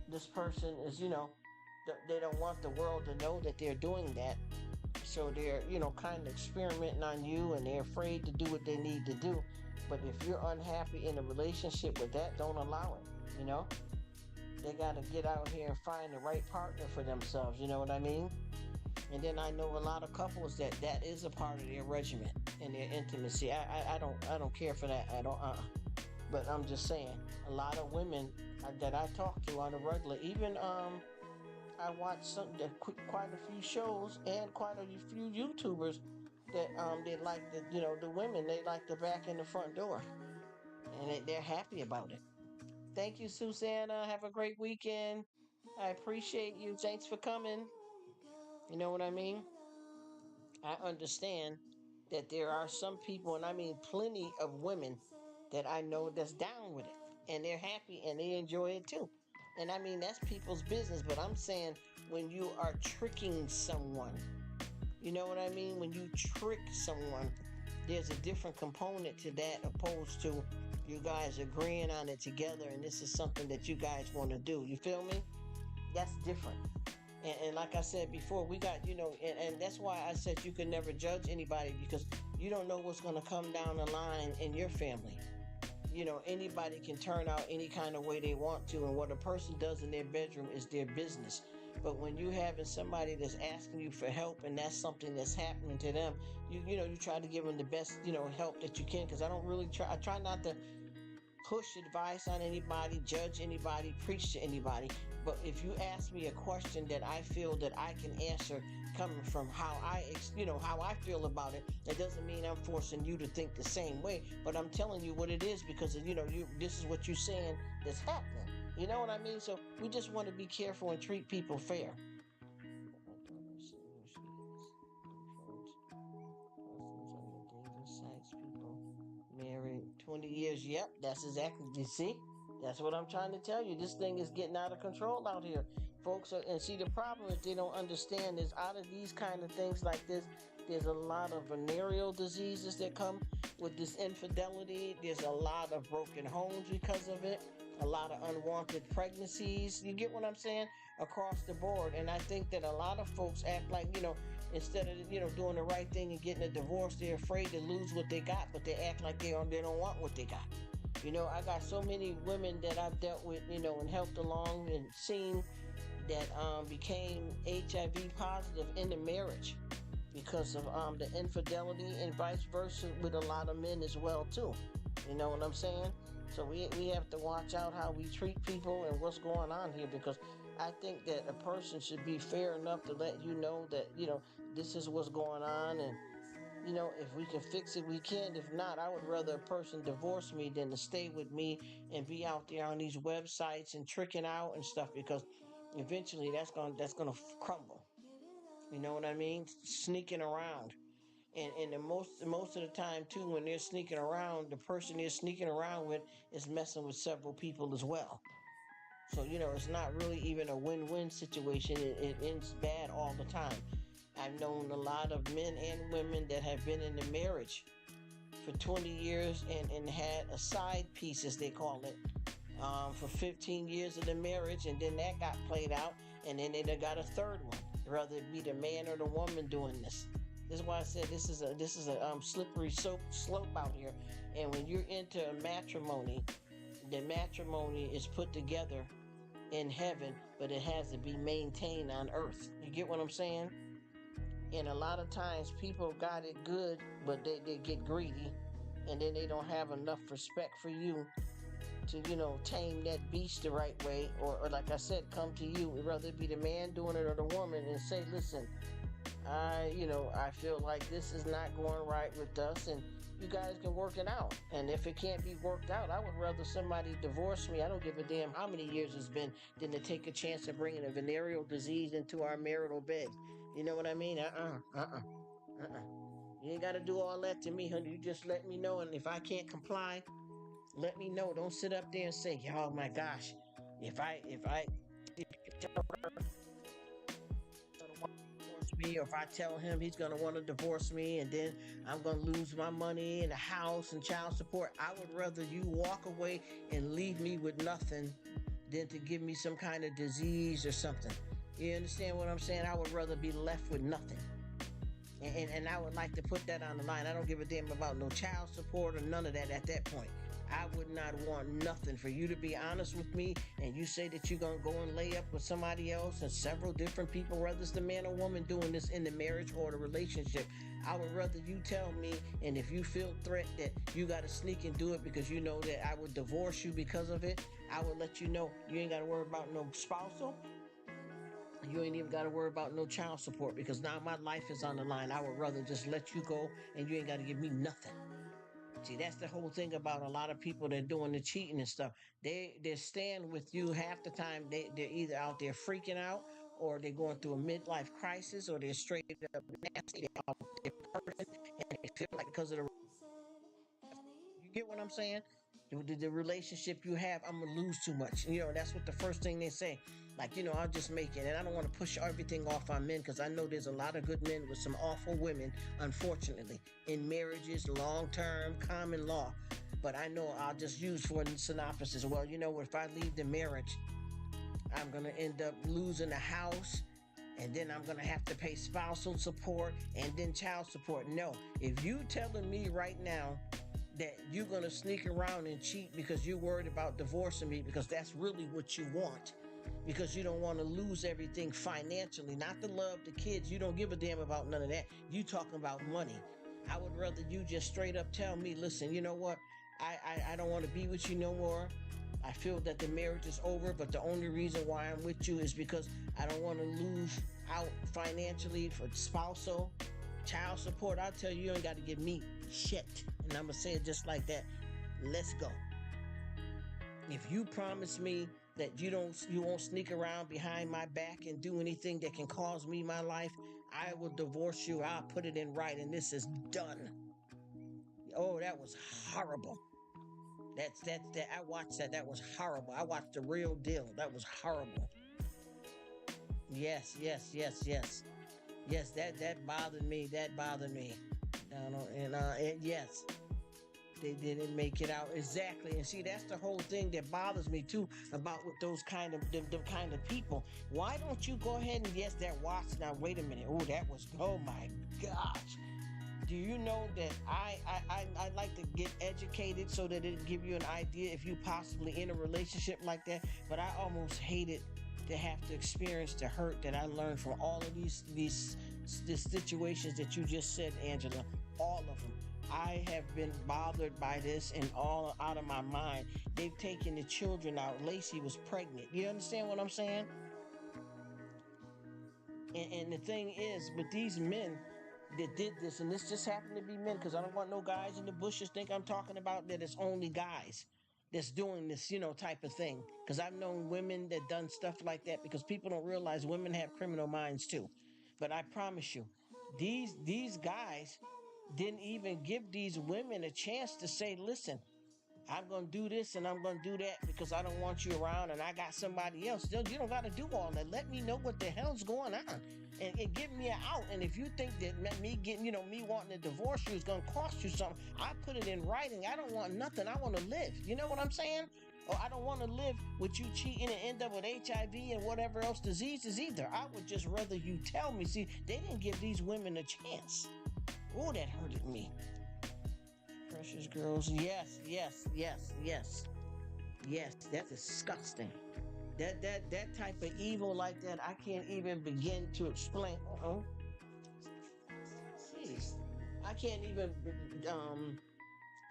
this person is, they don't want the world to know that they're doing that. So they're, kind of experimenting on you and they're afraid to do what they need to do. But if you're unhappy in a relationship with that, don't allow it, They got to get out here and find the right partner for themselves. You know what I mean? And then I know a lot of couples that is a part of their regimen and their intimacy. I don't care for that. I don't. But I'm just saying, a lot of women that I talk to on a regular, even I watch quite a few shows and quite a few YouTubers that they like the women, they like the back and the front door, and they're happy about it. Thank you, Susanna. Have a great weekend. I appreciate you. Thanks for coming. You know what I mean? I understand that there are some people, and I mean plenty of women that I know that's down with it. And they're happy and they enjoy it too. And I mean, that's people's business. But I'm saying when you are tricking someone, you know what I mean? When you trick someone, there's a different component to that opposed to you guys agreeing on it together and this is something that you guys want to do. You feel me? That's different. And like I said before, we got, and that's why I said you can never judge anybody because you don't know what's going to come down the line in your family. Anybody can turn out any kind of way they want to, and what a person does in their bedroom is their business. But when you having somebody that's asking you for help and that's something that's happening to them, you try to give them the best, help that you can. Because I try not to push advice on anybody, judge anybody, preach to anybody. But if you ask me a question that I feel that I can answer coming from how I feel about it, it doesn't mean I'm forcing you to think the same way, but I'm telling you what it is because this is what you're saying that's happening. You know what I mean? So we just want to be careful and treat people fair. My daughter, see who she is. Friends, husbands on your dating sites, people married 20 years. Yep, that's exactly. You see, that's what I'm trying to tell you. This thing is getting out of control out here, folks. And see, the problem is they don't understand is out of these kind of things like this, there's a lot of venereal diseases that come with this infidelity. There's a lot of broken homes because of it. A lot of unwanted pregnancies. You get what I'm saying? Across the board. And I think that a lot of folks act like, instead of doing the right thing and getting a divorce, they're afraid to lose what they got, but they act like they don't want what they got. I got so many women that I've dealt with, and helped along and seen that became HIV positive in the marriage because of the infidelity, and vice versa with a lot of men as well too. You know what I'm saying? So we have to watch out how we treat people and what's going on here, because I think that a person should be fair enough to let you know that this is what's going on, and if we can fix it, we can. If not, I would rather a person divorce me than to stay with me and be out there on these websites and tricking out and stuff, because eventually that's gonna crumble. You know what I mean? Sneaking around. And the most of the time too, when they're sneaking around, the person they're sneaking around with is messing with several people as well. So it's not really even a win-win situation. It ends bad all the time. I've known a lot of men and women that have been in the marriage for 20 years and had a side piece, as they call it, for 15 years of the marriage, and then that got played out, and then they got a third one, whether it be the man or the woman doing this. This is why I said this is a slippery slope out here. And when you're into matrimony, the matrimony is put together in heaven, but it has to be maintained on earth. You get what I'm saying? And a lot of times people got it good, but they get greedy, and then they don't have enough respect for you to tame that beast the right way, or like I said, come to you, whether it be the man doing it or the woman, and say, listen, I feel like this is not going right with us, and you guys can work it out. And if it can't be worked out, I would rather somebody divorce me. I don't give a damn how many years it's been, than to take a chance of bringing a venereal disease into our marital bed. You know what I mean? Uh-uh. You ain't got to do all that to me, honey. You just let me know, and if I can't comply, let me know. Don't sit up there and say, "Oh my gosh, if you tell gonna want to divorce me, or if I tell him he's gonna want to divorce me, and then I'm gonna lose my money and a house and child support." I would rather you walk away and leave me with nothing than to give me some kind of disease or something. You understand what I'm saying? I would rather be left with nothing. And I would like to put that on the line. I don't give a damn about no child support or none of that at that point. I would not want nothing for you to be honest with me, and you say that you're going to go and lay up with somebody else and several different people, whether it's the man or woman doing this in the marriage or the relationship. I would rather you tell me, and if you feel threat that you got to sneak and do it because you know that I would divorce you because of it, I would let you know you ain't got to worry about no spousal. You ain't even got to worry about no child support, because now my life is on the line. I would rather just let you go, and you ain't got to give me nothing. See, that's the whole thing about a lot of people that are doing the cheating and stuff. They're staying with you half the time. They're either out there freaking out, or they're going through a midlife crisis, or they're straight up nasty. They're out there person, and they feel like because of the, you get what I'm saying? The relationship you have, I'm gonna lose too much. That's what the first thing they say. Like, I'll just make it. And I don't want to push everything off on men, because I know there's a lot of good men with some awful women, unfortunately, in marriages, long term, common law. But I know I'll just use for the synopsis as well. If I leave the marriage, I'm gonna end up losing a house, and then I'm gonna have to pay spousal support and then child support. No, if you telling me right now that you're gonna sneak around and cheat because you're worried about divorcing me because that's really what you want, because you don't want to lose everything financially, not the love, the kids, you don't give a damn about none of that. You talking about money. I would rather you just straight up tell me, listen, you know what? I don't want to be with you no more. I feel that the marriage is over, but the only reason why I'm with you is because I don't want to lose out financially for spousal, child support. I'll tell you, you ain't got to give me shit. And I'm going to say it just like that. Let's go. If you promise me that you won't sneak around behind my back and do anything that can cause me my life, I will divorce you. I'll put it in writing. This is done. Oh, that was horrible. That I watched that. That was horrible. I watched the real deal. That was horrible. Yes, yes, yes, yes. Yes, that bothered me. That bothered me. And yes, they didn't make it out exactly. And see, that's the whole thing that bothers me too about with those kind of them kind of people. Why don't you go ahead and yes, that watch now? Wait a minute. Oh, that was oh my gosh. Do you know that I like to get educated so that it'll give you an idea if you possibly in a relationship like that? But I almost hated to have to experience the hurt that I learned from all of these situations that you just said, Angela. All of them. I have been bothered by this and all out of my mind. They've taken the children out. Lacey was pregnant. You understand what I'm saying? And the thing is, with these men that did this, and this just happened to be men, because I don't want no guys in the bushes think I'm talking about that it's only guys that's doing this, type of thing. Because I've known women that done stuff like that, because people don't realize women have criminal minds too. But I promise you, these guys didn't even give these women a chance to say, listen, I'm going to do this and I'm going to do that because I don't want you around and I got somebody else. You don't got to do all that. Let me know what the hell's going on and give me an out. And if you think that me getting, me wanting to divorce you is going to cost you something, I put it in writing. I don't want nothing. I want to live. You know what I'm saying? Or I don't want to live with you cheating and end up with HIV and whatever else diseases either. I would just rather you tell me. See, they didn't give these women a chance. Oh, that hurted me. Precious girls. Yes, yes, yes, yes. Yes, that's disgusting. That type of evil like that, I can't even begin to explain. Jeez. I can't even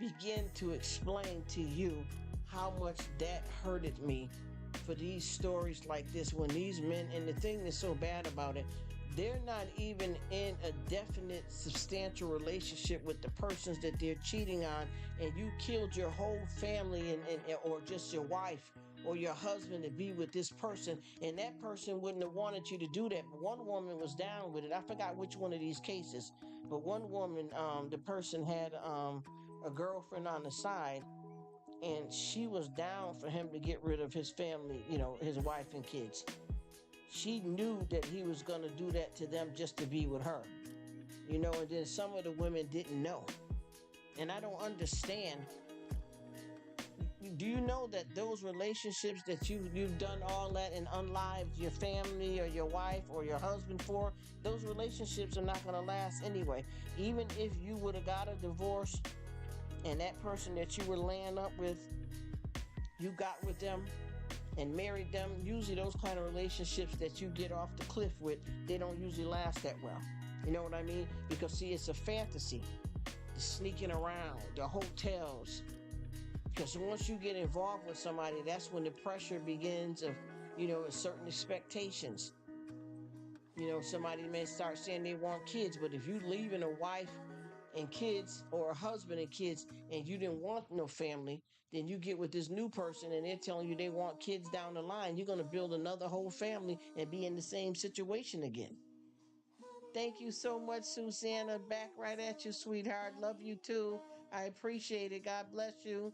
begin to explain to you how much that hurted me for these stories like this when these men, and the thing that's so bad about it, they're not even in a definite substantial relationship with the persons that they're cheating on, and you killed your whole family and or just your wife or your husband to be with this person, and that person wouldn't have wanted you to do that, but one woman was down with it. I forgot which one of these cases, but one woman, the person had a girlfriend on the side, and she was down for him to get rid of his family, his wife and kids. She knew that he was going to do that to them just to be with her, and then some of the women didn't know. And I don't understand. Do you know that those relationships that you've done all that and unlived your family or your wife or your husband for, those relationships are not going to last anyway. Even if you would have got a divorce and that person that you were laying up with, you got with them and married them, usually those kind of relationships that you get off the cliff with, they don't usually last that well. You know what I mean? Because see, it's a fantasy. The sneaking around, the hotels. Because once you get involved with somebody, that's when the pressure begins of, certain expectations. Somebody may start saying they want kids, but if you leaving a wife and kids or a husband and kids and you didn't want no family, then you get with this new person and they're telling you they want kids down the line, you're going to build another whole family and be in the same situation again. Thank you so much, Susanna. Back right at you, sweetheart. Love you too. I appreciate it. God bless you.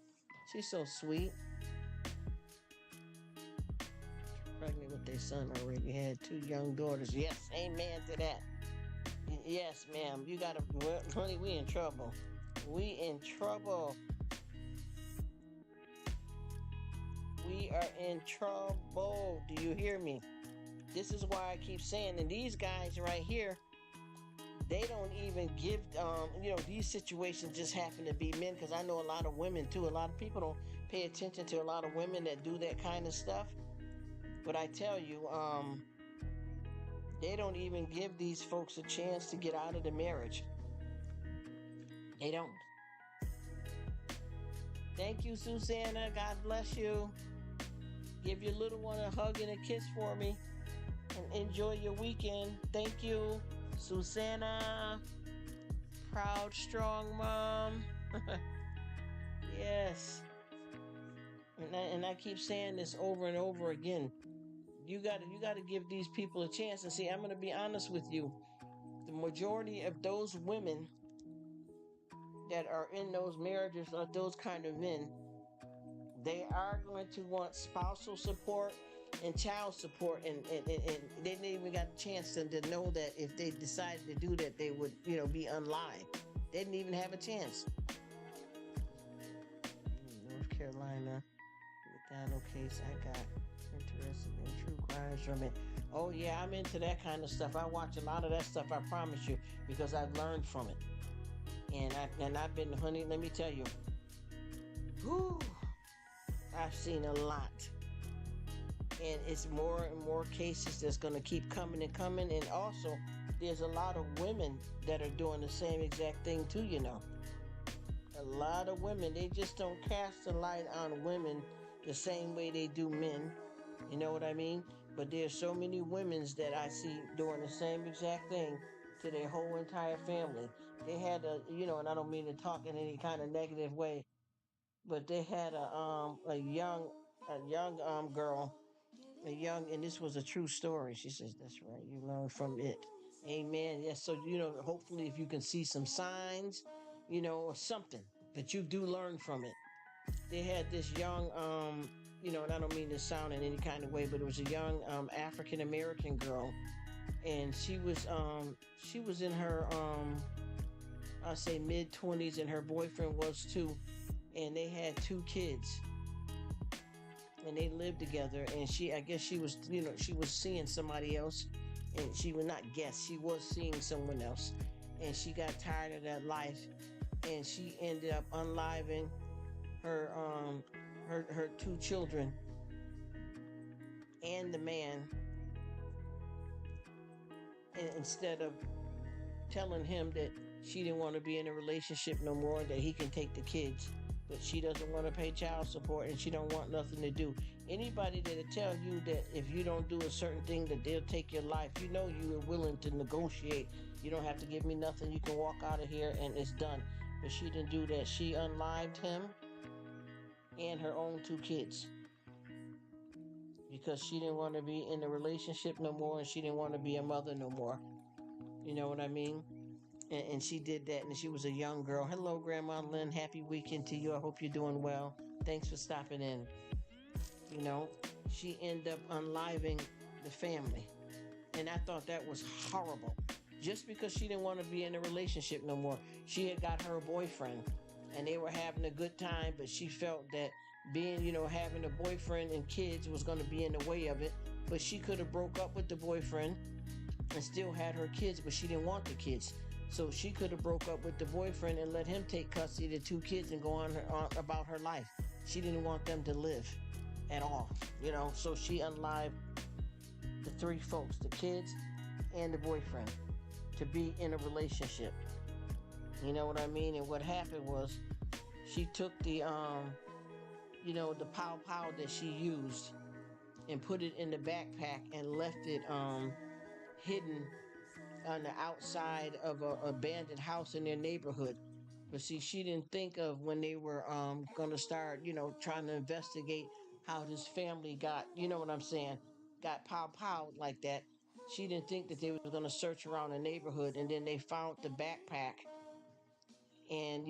She's so sweet. Pregnant with their son already. Had 2 young daughters. Yes, amen to that. Yes, ma'am. You gotta, honey, we in trouble. We in trouble. We are in trouble. Do you hear me? This is why I keep saying, and these guys right here, they don't even give, these situations just happen to be men, because I know a lot of women too. A lot of people don't pay attention to a lot of women that do that kind of stuff. But I tell you, they don't even give these folks a chance to get out of the marriage. They don't. Thank you, Susanna. God bless you. Give your little one a hug and a kiss for me. And enjoy your weekend. Thank you, Susanna. Proud, strong mom. Yes. And I keep saying this over and over again. You gotta give these people a chance. And see, I'm gonna be honest with you. The majority of those women that are in those marriages are those kind of men. They are going to want spousal support and child support, and they didn't even got a chance to know that if they decided to do that, they would, be unlive. They didn't even have a chance. North Carolina, McDonald case, I got interested in true crimes from it. Oh yeah, I'm into that kind of stuff. I watch a lot of that stuff, I promise you, because I've learned from it. And I've been, honey, let me tell you, whew, I've seen a lot. And it's more and more cases that's going to keep coming and coming. And also, there's a lot of women that are doing the same exact thing too, A lot of women, they just don't cast the light on women the same way they do men. You know what I mean? But there's so many women that I see doing the same exact thing to their whole entire family. They had and I don't mean to talk in any kind of negative way, but they had a young girl, and this was a true story. She says, "That's right, you learn from it." Amen. Yes. So hopefully, if you can see some signs, or something that you do learn from it. They had this young, and I don't mean to sound in any kind of way, but it was a young African American girl, and she was in her I say mid-20s, and her boyfriend was too, and they had 2 kids, and they lived together. And I guess she was, she was seeing somebody else, and she would not guess, she was seeing someone else, and she got tired of that life, and she ended up unliving her 2 children and the man, and instead of telling him that she didn't want to be in a relationship no more, that he can take the kids, but she doesn't want to pay child support, and she don't want nothing to do. Anybody that'll tell you that if you don't do a certain thing that they'll take your life, you are willing to negotiate. You don't have to give me nothing, you can walk out of here and it's done. But she didn't do that. She unlived him and her own 2 kids because she didn't want to be in a relationship no more, and she didn't want to be a mother no more. You know what I mean? And she did that, and she was a young girl. Hello, Grandma Lynn. Happy weekend to you. I hope you're doing well. Thanks for stopping in. She ended up unliving the family. And I thought that was horrible. Just because she didn't want to be in a relationship no more. She had got her boyfriend, and they were having a good time, but she felt that being, having a boyfriend and kids was going to be in the way of it. But she could have broke up with the boyfriend and still had her kids, but she didn't want the kids. So she could have broke up with the boyfriend and let him take custody of the 2 kids and go on about her life. She didn't want them to live at all, So she unlived the 3 folks, the kids and the boyfriend, to be in a relationship. You know what I mean? And what happened was, she took the the pow that she used and put it in the backpack and left it hidden on the outside of an abandoned house in their neighborhood. But see, she didn't think of when they were going to start, trying to investigate how this family got, you know what I'm saying, got pow like that. She didn't think that they were going to search around the neighborhood, and then they found the backpack, and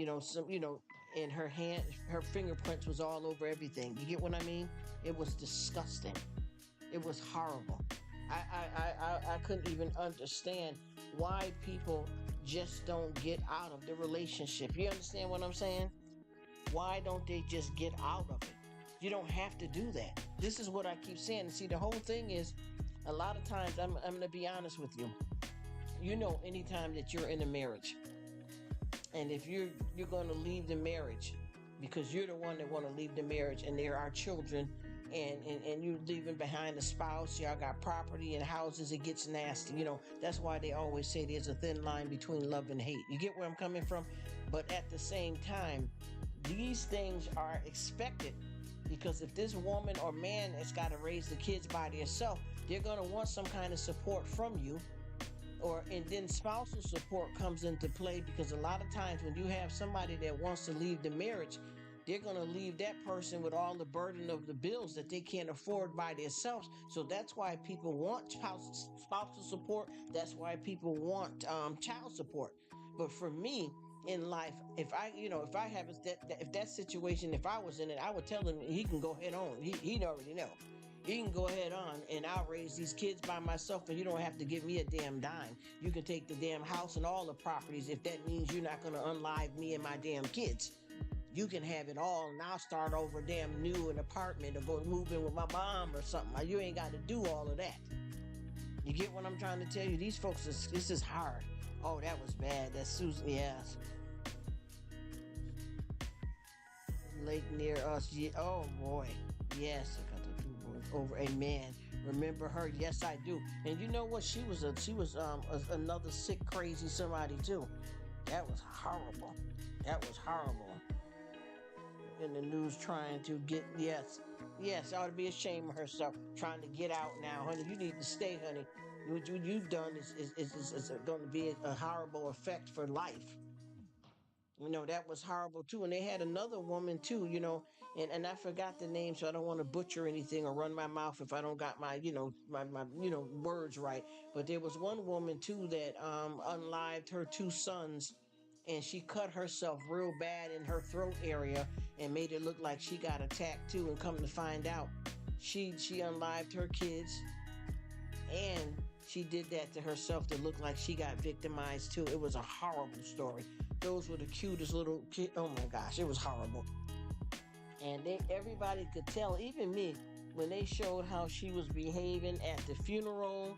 in her hand, her fingerprints was all over everything. You get what I mean? It was disgusting. It was horrible. I couldn't even understand why people just don't get out of the relationship. You understand what I'm saying? Why don't they just get out of it? You don't have to do that. This is what I keep saying. See, the whole thing is, A lot of times, I'm going to be honest with you. Anytime that you're in a marriage, and if you're going to leave the marriage because you're the one that want to leave the marriage, and there are children, and you're leaving behind a spouse, y'all got property and houses, it gets nasty. That's why they always say there's a thin line between love and hate. You get where I'm coming from? But at the same time, these things are expected, because if this woman or man has got to raise the kids by themselves, they're going to want some kind of support from you. And then spousal support comes into play, because a lot of times when you have somebody that wants to leave the marriage, they're going to leave that person with all the burden of the bills that they can't afford by themselves. So that's why people want spousal support. That's why people want child support. But for me in life, if I have if that situation, if I was in it, I would tell him he can go head on. He'd already know. You can go ahead on, and I'll raise these kids by myself, and you don't have to give me a damn dime. You can take the damn house and all the properties if that means you're not going to unlive me and my damn kids. You can have it all, and I'll start over damn new an apartment, or go move in with my mom or something. You ain't got to do all of that. You get what I'm trying to tell you? These folks, this is hard. Oh, that was bad. That's Susan. Yes. Lake near us. Yeah. Oh, boy. Yes, I got the two boys over a man. Remember her? Yes, I do. And you know what? She was another sick, crazy somebody too. That was horrible. That was horrible. In the news, trying to get yes, ought to be ashamed of herself, trying to get out now, honey. You need to stay, honey. What you've done is going to be a horrible effect for life. That was horrible too. And they had another woman too, and I forgot the name, so I don't want to butcher anything or run my mouth if I don't got my, my words right. But there was one woman too that unlived her two sons, and she cut herself real bad in her throat area and made it look like she got attacked too. And come to find out, she unlived her kids, and she did that to herself to look like she got victimized too. It was a horrible story. Those were the cutest little kids. Oh my gosh, it was horrible. And everybody could tell, even me, when they showed how she was behaving at the funeral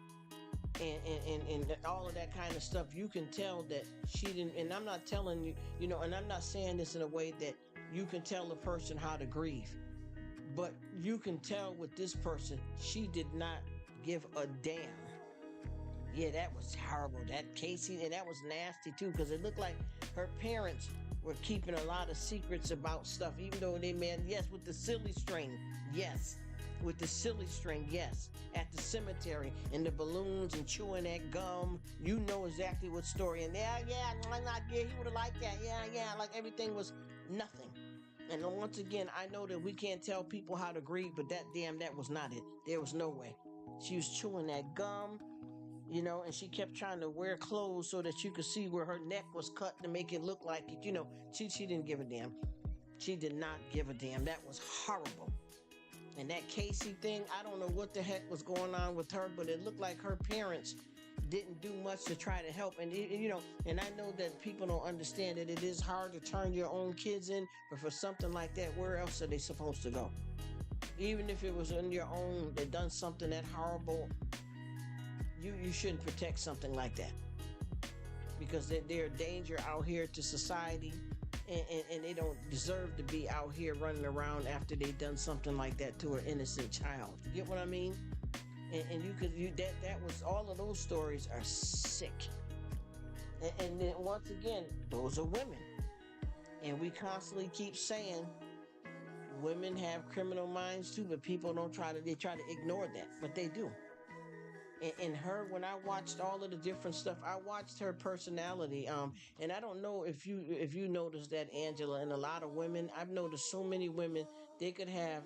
and all of that kind of stuff, you can tell that she didn't. And I'm not telling you, and I'm not saying this in a way that you can tell a person how to grieve. But you can tell with this person, she did not give a damn. Yeah, that was horrible. That Casey, and that was nasty too, because it looked like her parents were keeping a lot of secrets about stuff, even though they meant, yes, with the silly string, yes, with the silly string, yes, at the cemetery, and the balloons and chewing that gum. You know exactly what story. And yeah, he would have liked that. Yeah, like everything was nothing. And once again, I know that we can't tell people how to grieve, but that was not it. There was no way. She was chewing that gum. And she kept trying to wear clothes so that you could see where her neck was cut to make it look like it. She didn't give a damn. She did not give a damn. That was horrible. And that Casey thing, I don't know what the heck was going on with her, but it looked like her parents didn't do much to try to help. And and I know that people don't understand that it is hard to turn your own kids in, but for something like that, where else are they supposed to go? Even if it was on your own that done something that horrible, you shouldn't protect something like that, because they're a danger out here to society, and they don't deserve to be out here running around after they've done something like that to an innocent child. You get what I mean? And that was, all of those stories are sick. And then once again, those are women, and we constantly keep saying women have criminal minds too, but people they try to ignore that, but they do. And her, when I watched all of the different stuff, I watched her personality. And I don't know if you noticed that, Angela, and a lot of women, I've noticed so many women, they could have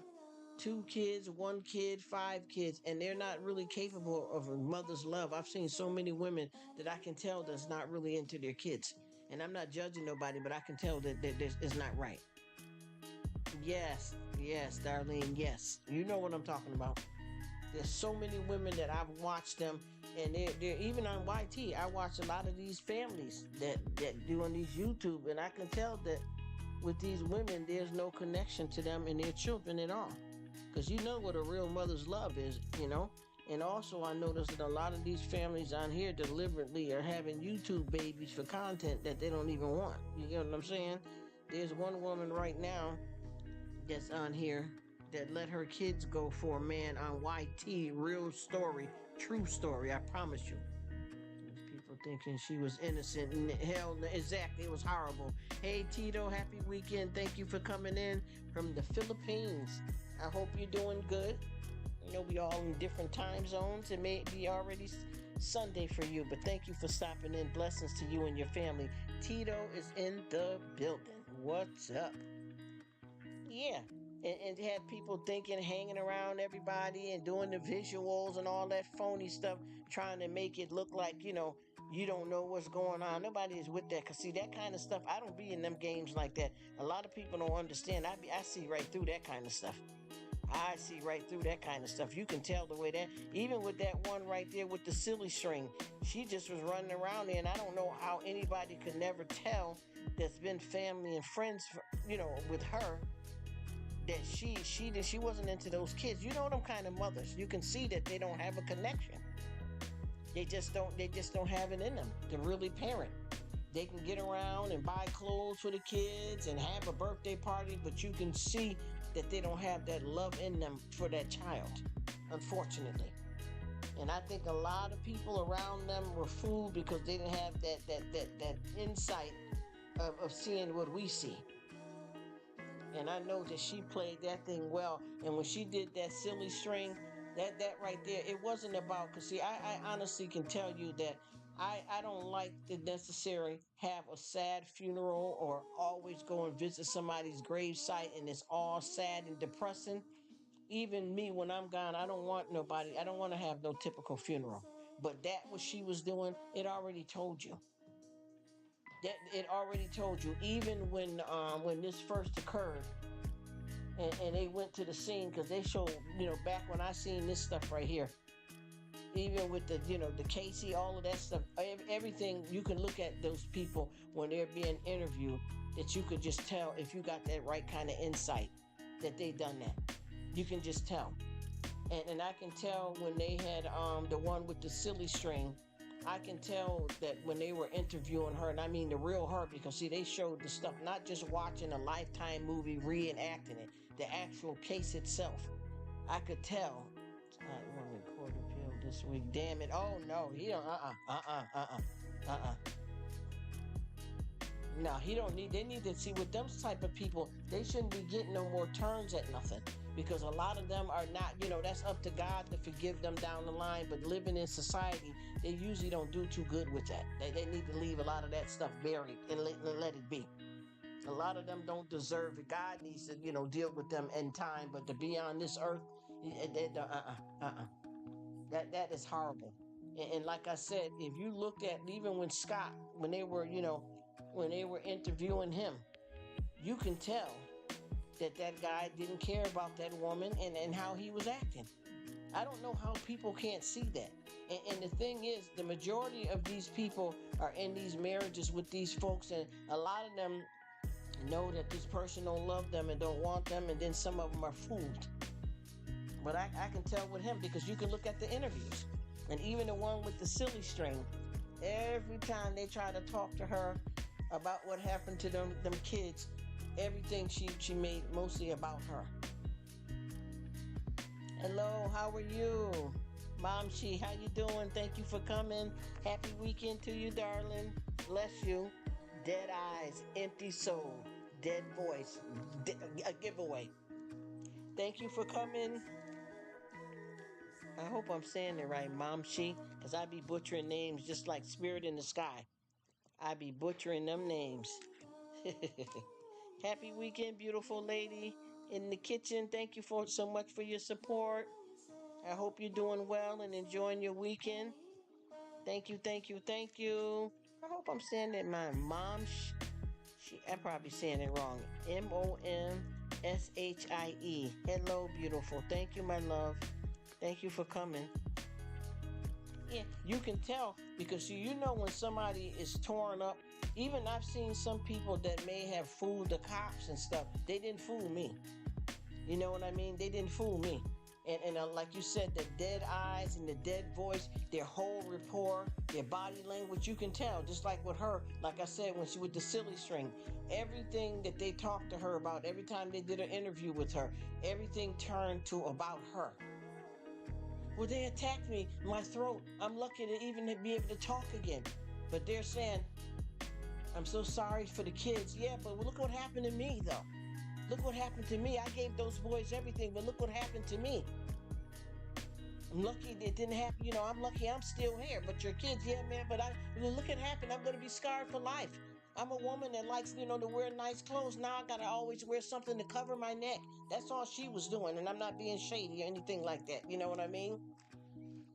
2 kids, 1 kid, 5 kids, and they're not really capable of a mother's love. I've seen so many women that I can tell that's not really into their kids. And I'm not judging nobody, but I can tell that it's not right. Yes, Darlene, yes. You know what I'm talking about. There's so many women that I've watched them, and they're even on YT. I watch a lot of these families that do on these YouTube, and I can tell that with these women, there's no connection to them and their children at all. Because you know what a real mother's love is, And also, I noticed that a lot of these families on here deliberately are having YouTube babies for content that they don't even want. You get what I'm saying? There's one woman right now that's on here that let her kids go for a man on YT. Real story, true story, I promise you. These people thinking she was innocent. And hell, exactly, it was horrible. Hey, Tito, happy weekend. Thank you for coming in from the Philippines. I hope you're doing good. You know, we all in different time zones. It may be already Sunday for you, but thank you for stopping in. Blessings to you and your family. Tito is in the building. What's up? Yeah. And had people thinking, hanging around everybody and doing the visuals and all that phony stuff, trying to make it look like, you don't know what's going on. Nobody is with that. Because, see, that kind of stuff, I don't be in them games like that. A lot of people don't understand. I see right through that kind of stuff. I see right through that kind of stuff. You can tell the way that, even with that one right there with the silly string, she just was running around there, and I don't know how anybody could never tell that's been family and friends, with her, that she wasn't into those kids. You know them kind of mothers. You can see that they don't have a connection. They just don't have it in them to really parent. They can get around and buy clothes for the kids and have a birthday party, but you can see that they don't have that love in them for that child, unfortunately. And I think a lot of people around them were fooled because they didn't have that insight of seeing what we see. And I know that she played that thing well. And when she did that silly string, that right there, it wasn't about, because see, I honestly can tell you that I don't like to necessarily have a sad funeral or always go and visit somebody's grave site and it's all sad and depressing. Even me, when I'm gone, I don't want nobody, I don't want to have no typical funeral. But that what she was doing, it already told you. That it already told you. Even when this first occurred, and they went to the scene, because they showed, back when I seen this stuff right here, even with the Casey, all of that stuff, everything, you can look at those people when they're being interviewed, that you could just tell, if you got that right kind of insight, that they done that. You can just tell. And I can tell when they had the one with the silly string, I can tell that when they were interviewing her, and I mean the real her, because see, they showed the stuff, not just watching a Lifetime movie reenacting it, the actual case itself. I could tell. I'm in court appeal this week. Damn it! Oh no, he don't. No, he don't need. They need to see, with them type of people, they shouldn't be getting no more turns at nothing, because a lot of them are not. That's up to God to forgive them down the line. But living in society, they usually don't do too good with that. They need to leave a lot of that stuff buried and let it be. A lot of them don't deserve it. God needs to, deal with them in time. But to be on this earth, that is horrible. And like I said, if you look at, even when Scott, when they were, when they were interviewing him, you can tell that guy didn't care about that woman and how he was acting. I don't know how people can't see that. And the thing is, the majority of these people are in these marriages with these folks, and a lot of them know that this person don't love them and don't want them, and then some of them are fooled. But I can tell with him, because you can look at the interviews. And even the one with the silly string, every time they try to talk to her about what happened to them kids, everything she made mostly about her. Hello, how are you? Mom She, how you doing? Thank you for coming. Happy weekend to you, darling. Bless you. Dead eyes, empty soul, dead voice, a giveaway. Thank you for coming. I hope I'm saying it right, Mom She, because I be butchering names just like Spirit in the Sky. I be butchering them names. Happy weekend, beautiful lady in the kitchen. Thank you for so much for your support. I hope you're doing well and enjoying your weekend. Thank you, thank you, thank you. I hope I'm saying that my mom, I'm probably saying it wrong. Momshie. Hello, beautiful. Thank you, my love. Thank you for coming. Yeah, you can tell, because when somebody is torn up, even I've seen some people that may have fooled the cops and stuff. They didn't fool me. You know what I mean? They didn't fool me. And like you said, the dead eyes and the dead voice, their whole rapport, their body language, you can tell. Just like with her, like I said, when she with the silly string, everything that they talked to her about, every time they did an interview with her, everything turned to about her. Well, they attacked me, my throat. I'm lucky to even be able to talk again. But they're saying, I'm so sorry for the kids. Yeah, but look what happened to me, though. Look what happened to me. I gave those boys everything, but look what happened to me. I'm lucky it didn't happen. I'm lucky I'm still here. But your kids, yeah, man, but look what happened. I'm going to be scarred for life. I'm a woman that likes, to wear nice clothes. Now I got to always wear something to cover my neck. That's all she was doing. And I'm not being shady or anything like that. You know what I mean?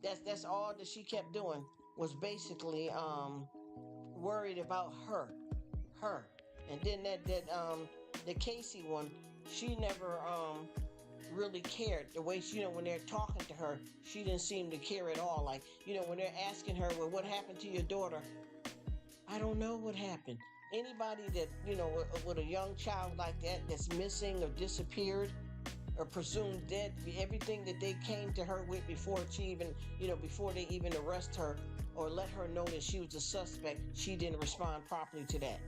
That's all that she kept doing was basically worried about her. And then that the Casey one, she never really cared. The way she, when they're talking to her, she didn't seem to care at all. Like, when they're asking her, well, what happened to your daughter? I don't know what happened. Anybody that, with a young child like that that's missing or disappeared or presumed dead, everything that they came to her with before she even, before they even arrest her or let her know that she was a suspect, she didn't respond properly to that.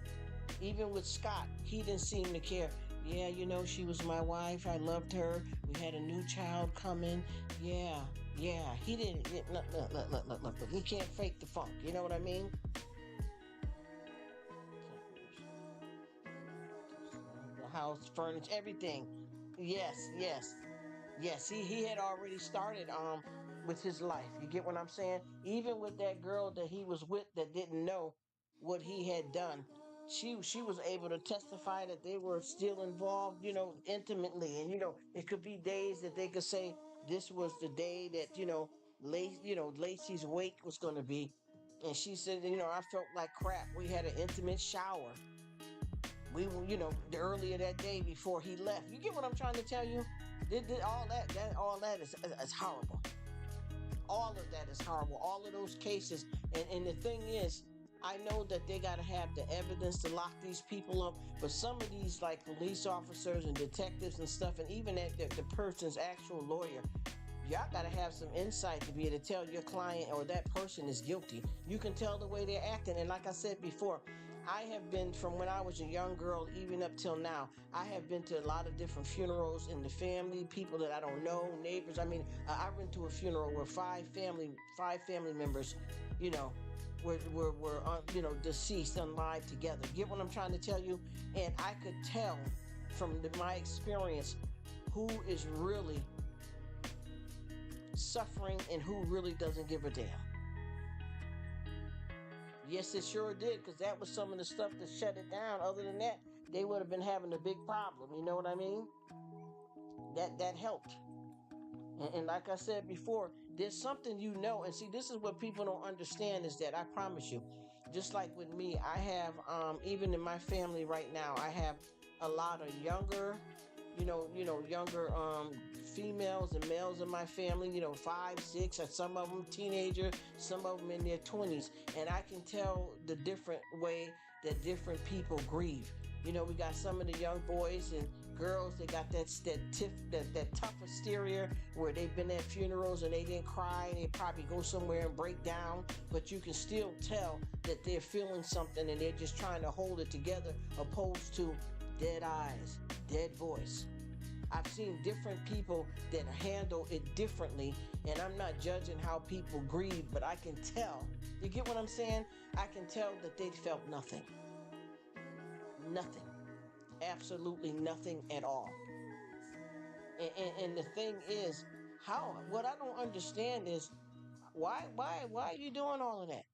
Even with Scott, he didn't seem to care. Yeah, she was my wife. I loved her. We had a new child coming. Yeah. He didn't. Look. He can't fake the funk. You know what I mean? The house, furniture, everything. Yes. He had already started with his life. You get what I'm saying? Even with that girl that he was with that didn't know what he had done, she was able to testify that they were still involved, intimately. And it could be days that they could say this was the day that Lacey's wake was going to be. And she said, I felt like crap. We had an intimate shower. We were, the earlier that day before he left. You get what I'm trying to tell you? All that is horrible. All of that is horrible. All of those cases. And the thing is, I know that they got to have the evidence to lock these people up, but some of these, like police officers and detectives and stuff, and even the person's actual lawyer, y'all got to have some insight to be able to tell your client or that person is guilty. You can tell the way they're acting. And like I said before, I have been, from when I was a young girl even up till now, I have been to a lot of different funerals in the family, people that I don't know, neighbors. I mean, I went to a funeral where five family members, were deceased, unlived together. Get what I'm trying to tell you? And I could tell from my experience who is really suffering and who really doesn't give a damn. Yes, it sure did, because that was some of the stuff that shut it down. Other than that, they would have been having a big problem. You know what I mean? That helped. And like I said before, there's something and see, this is what people don't understand is that I promise you, just like with me, I have, even in my family right now, I have a lot of younger, younger females and males in my family, 5, 6, or some of them teenager, some of them in their 20s. And I can tell the different way that different people grieve. We got some of the young boys and girls, they got that tough exterior where they've been at funerals and they didn't cry and they probably go somewhere and break down, but you can still tell that they're feeling something and they're just trying to hold it together, opposed to dead eyes, dead voice. I've seen different people that handle it differently, and I'm not judging how people grieve, but I can tell. You get what I'm saying? I can tell that they felt nothing. Nothing. Absolutely nothing at all. And the thing is, what I don't understand is why are you doing all of that?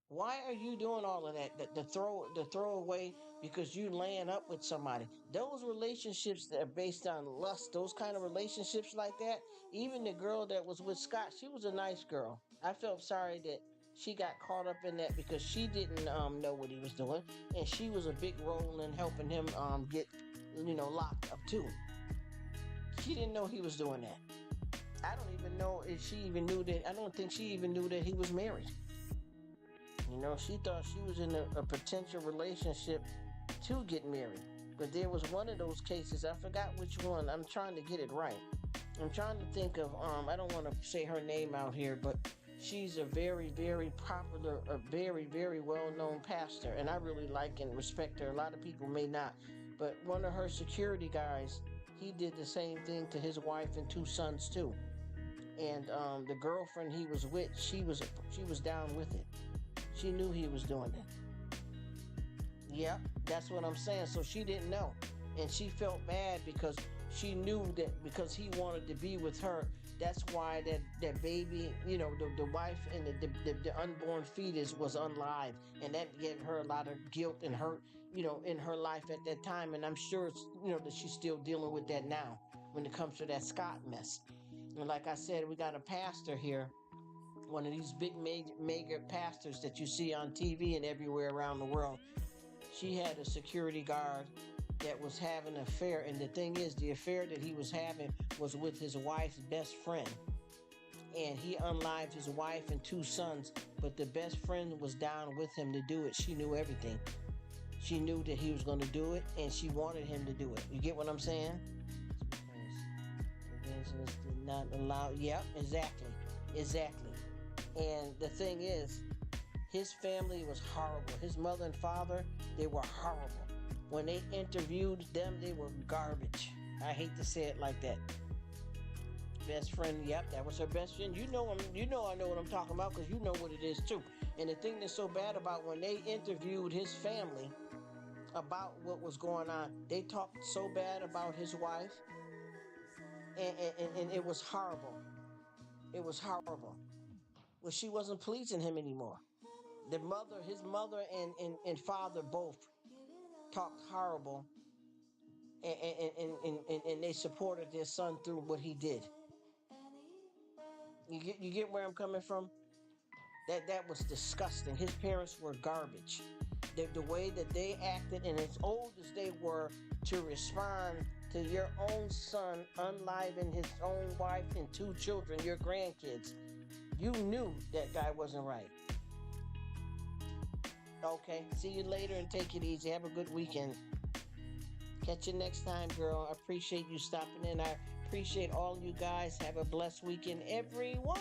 Why are you doing all of that? The throw away because you laying up with somebody. Those relationships that are based on lust, those kind of relationships like that. Even the girl that was with Scott, she was a nice girl. I felt sorry that she got caught up in that because she didn't know what he was doing, and she was a big role in helping him get locked up too. She didn't know he was doing that. I don't even know if she even knew that. I don't think she even knew that he was married. She thought she was in a potential relationship to get married. But there was one of those cases, I forgot which one, I'm trying to get it right. I'm trying to think of I don't want to say her name out here, but she's a very, very popular, a very, very well known pastor, and I really like and respect her. A lot of people may not, but one of her security guys, he did the same thing to his wife and two sons too. And the girlfriend he was with, she was down with it. She knew he was doing it. Yep, that's what I'm saying. So she didn't know. And she felt bad because she knew that because he wanted to be with her, that's why that baby, the wife and the unborn fetus was unlive. And that gave her a lot of guilt and hurt, in her life at that time. And I'm sure that she's still dealing with that now when it comes to that Scott mess. And like I said, we got a pastor here, one of these big mega pastors that you see on TV and everywhere around the world. She had a security guard that was having an affair. And the thing is, the affair that he was having was with his wife's best friend. And he unlived his wife and two sons, but the best friend was down with him to do it. She knew everything. She knew that he was going to do it, and she wanted him to do it. You get what I'm saying? Evangelists did not allow. Yep, exactly. Exactly. And the thing is, his family was horrible. His mother and father, they were horrible. When they interviewed them, they were garbage. I hate to say it like that. Best friend, yep, that was her best friend. I know what I'm talking about because you know what it is too. And the thing that's so bad about when they interviewed his family about what was going on, they talked so bad about his wife, and it was horrible. It was horrible. Well, she wasn't pleasing him anymore. His mother and father both talked horrible, and they supported their son through what he did. You get where I'm coming from? That was disgusting. His parents were garbage. The way that they acted, and as old as they were, to respond to your own son unliving his own wife and two children, your grandkids, you knew that guy wasn't right. Okay, see you later and take it easy. Have a good weekend. Catch you next time, girl. I appreciate you stopping in. I appreciate all you guys. Have a blessed weekend, everyone.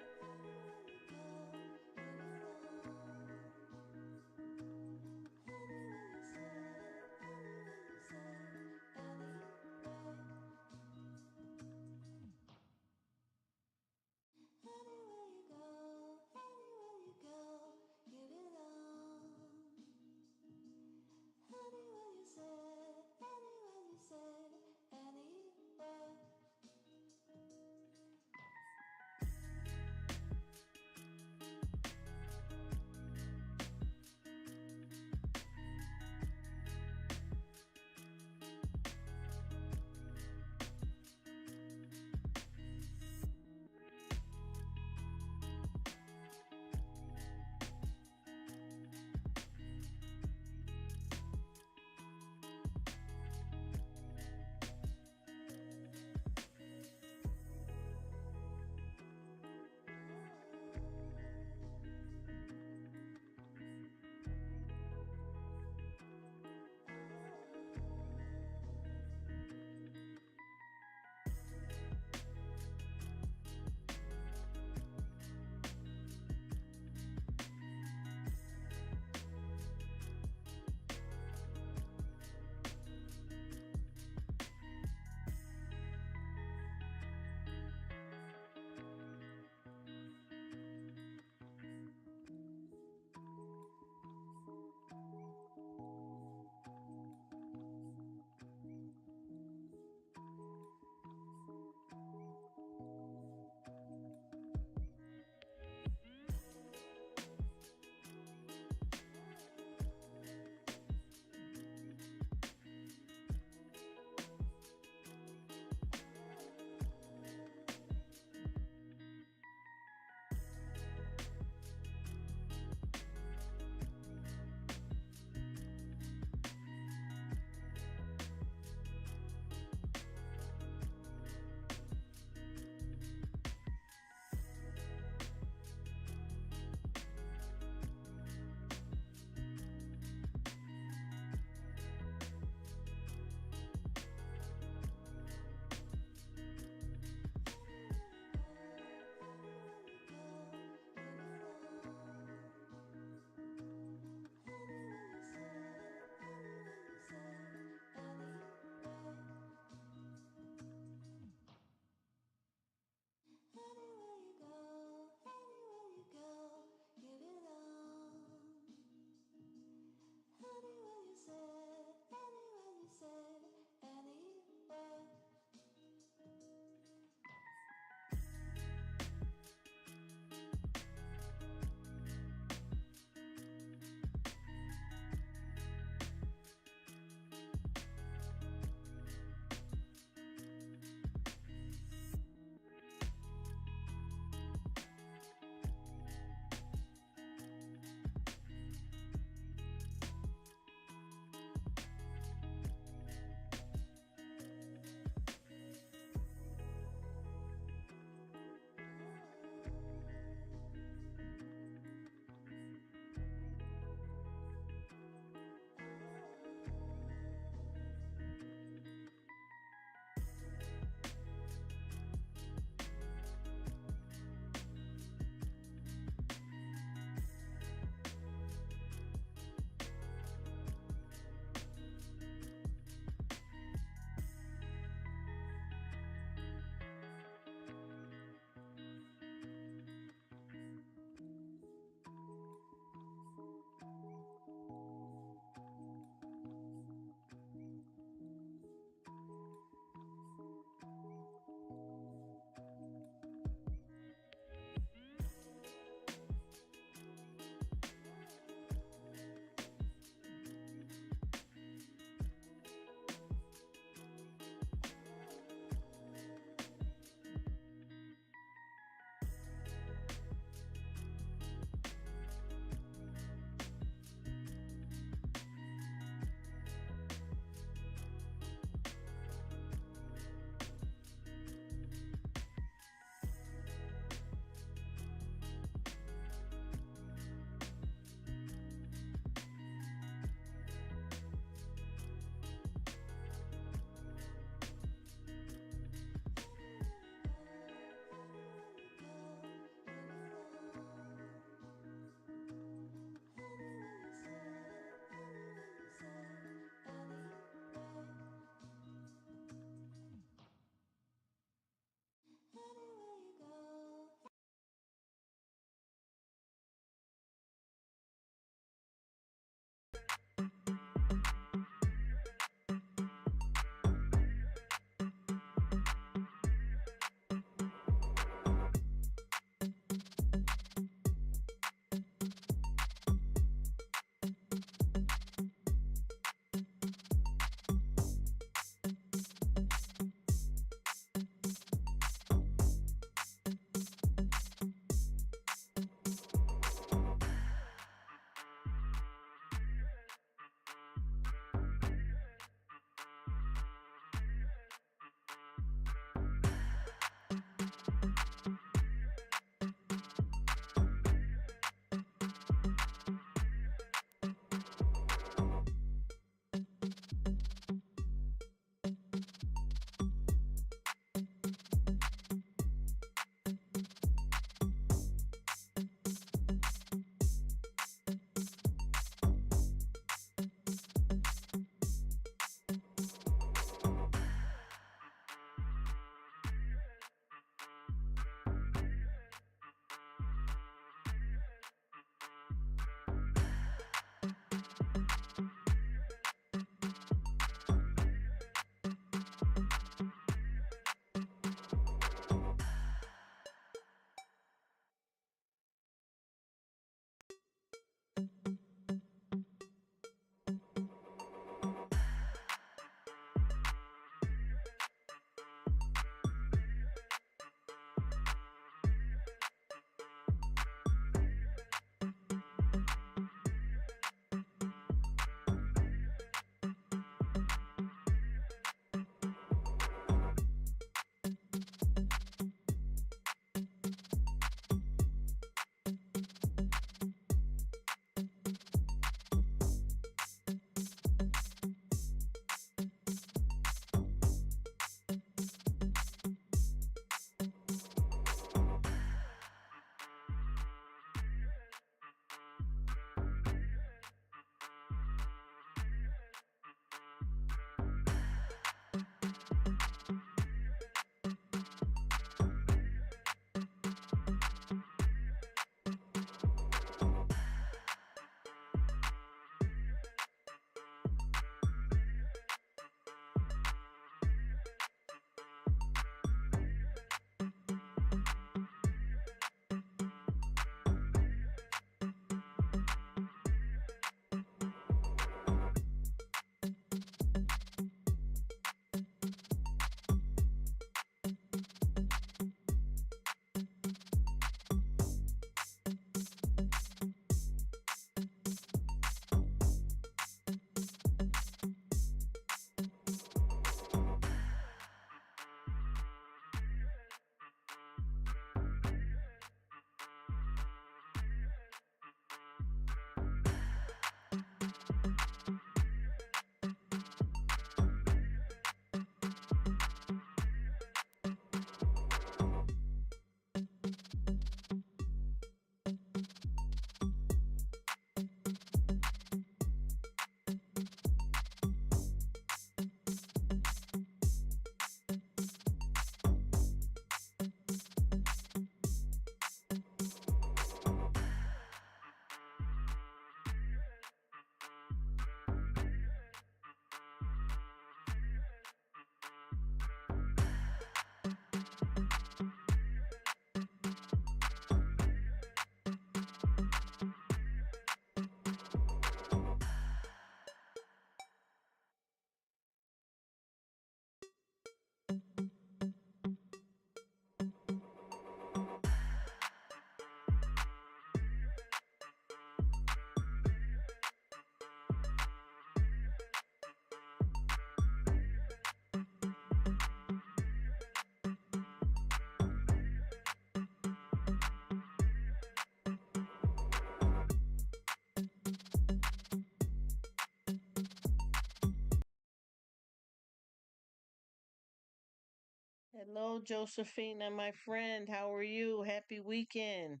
Hello, Josephina, my friend. How are you? Happy weekend.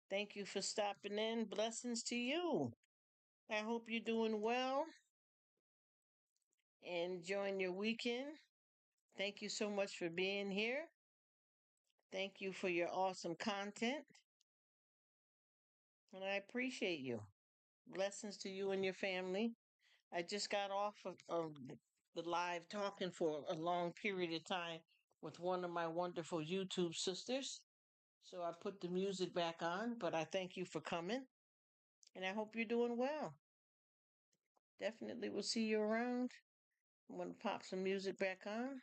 Thank you for stopping in. Blessings to you. I hope you're doing well, enjoying your weekend. Thank you so much for being here. Thank you for your awesome content, and I appreciate you. Blessings to you and your family. I just got off of the live talking for a long period of time with one of my wonderful YouTube sisters. So I put the music back on, but I thank you for coming and I hope you're doing well. Definitely will see you around. I'm going to pop some music back on.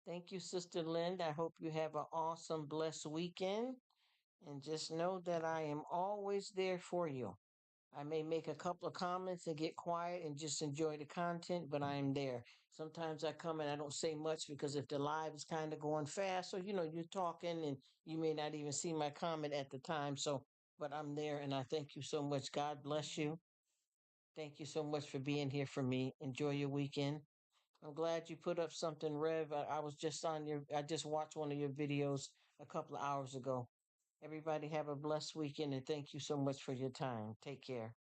Thank you, Sister Linda. I hope you have an awesome, blessed weekend. And just know that I am always there for you. I may make a couple of comments and get quiet and just enjoy the content, but I am there. Sometimes I come and I don't say much because if the live is kind of going fast, so you're talking and you may not even see my comment at the time. So, but I'm there and I thank you so much. God bless you. Thank you so much for being here for me. Enjoy your weekend. I'm glad you put up something, Rev. I was just I just watched one of your videos a couple of hours ago. Everybody have a blessed weekend and thank you so much for your time. Take care.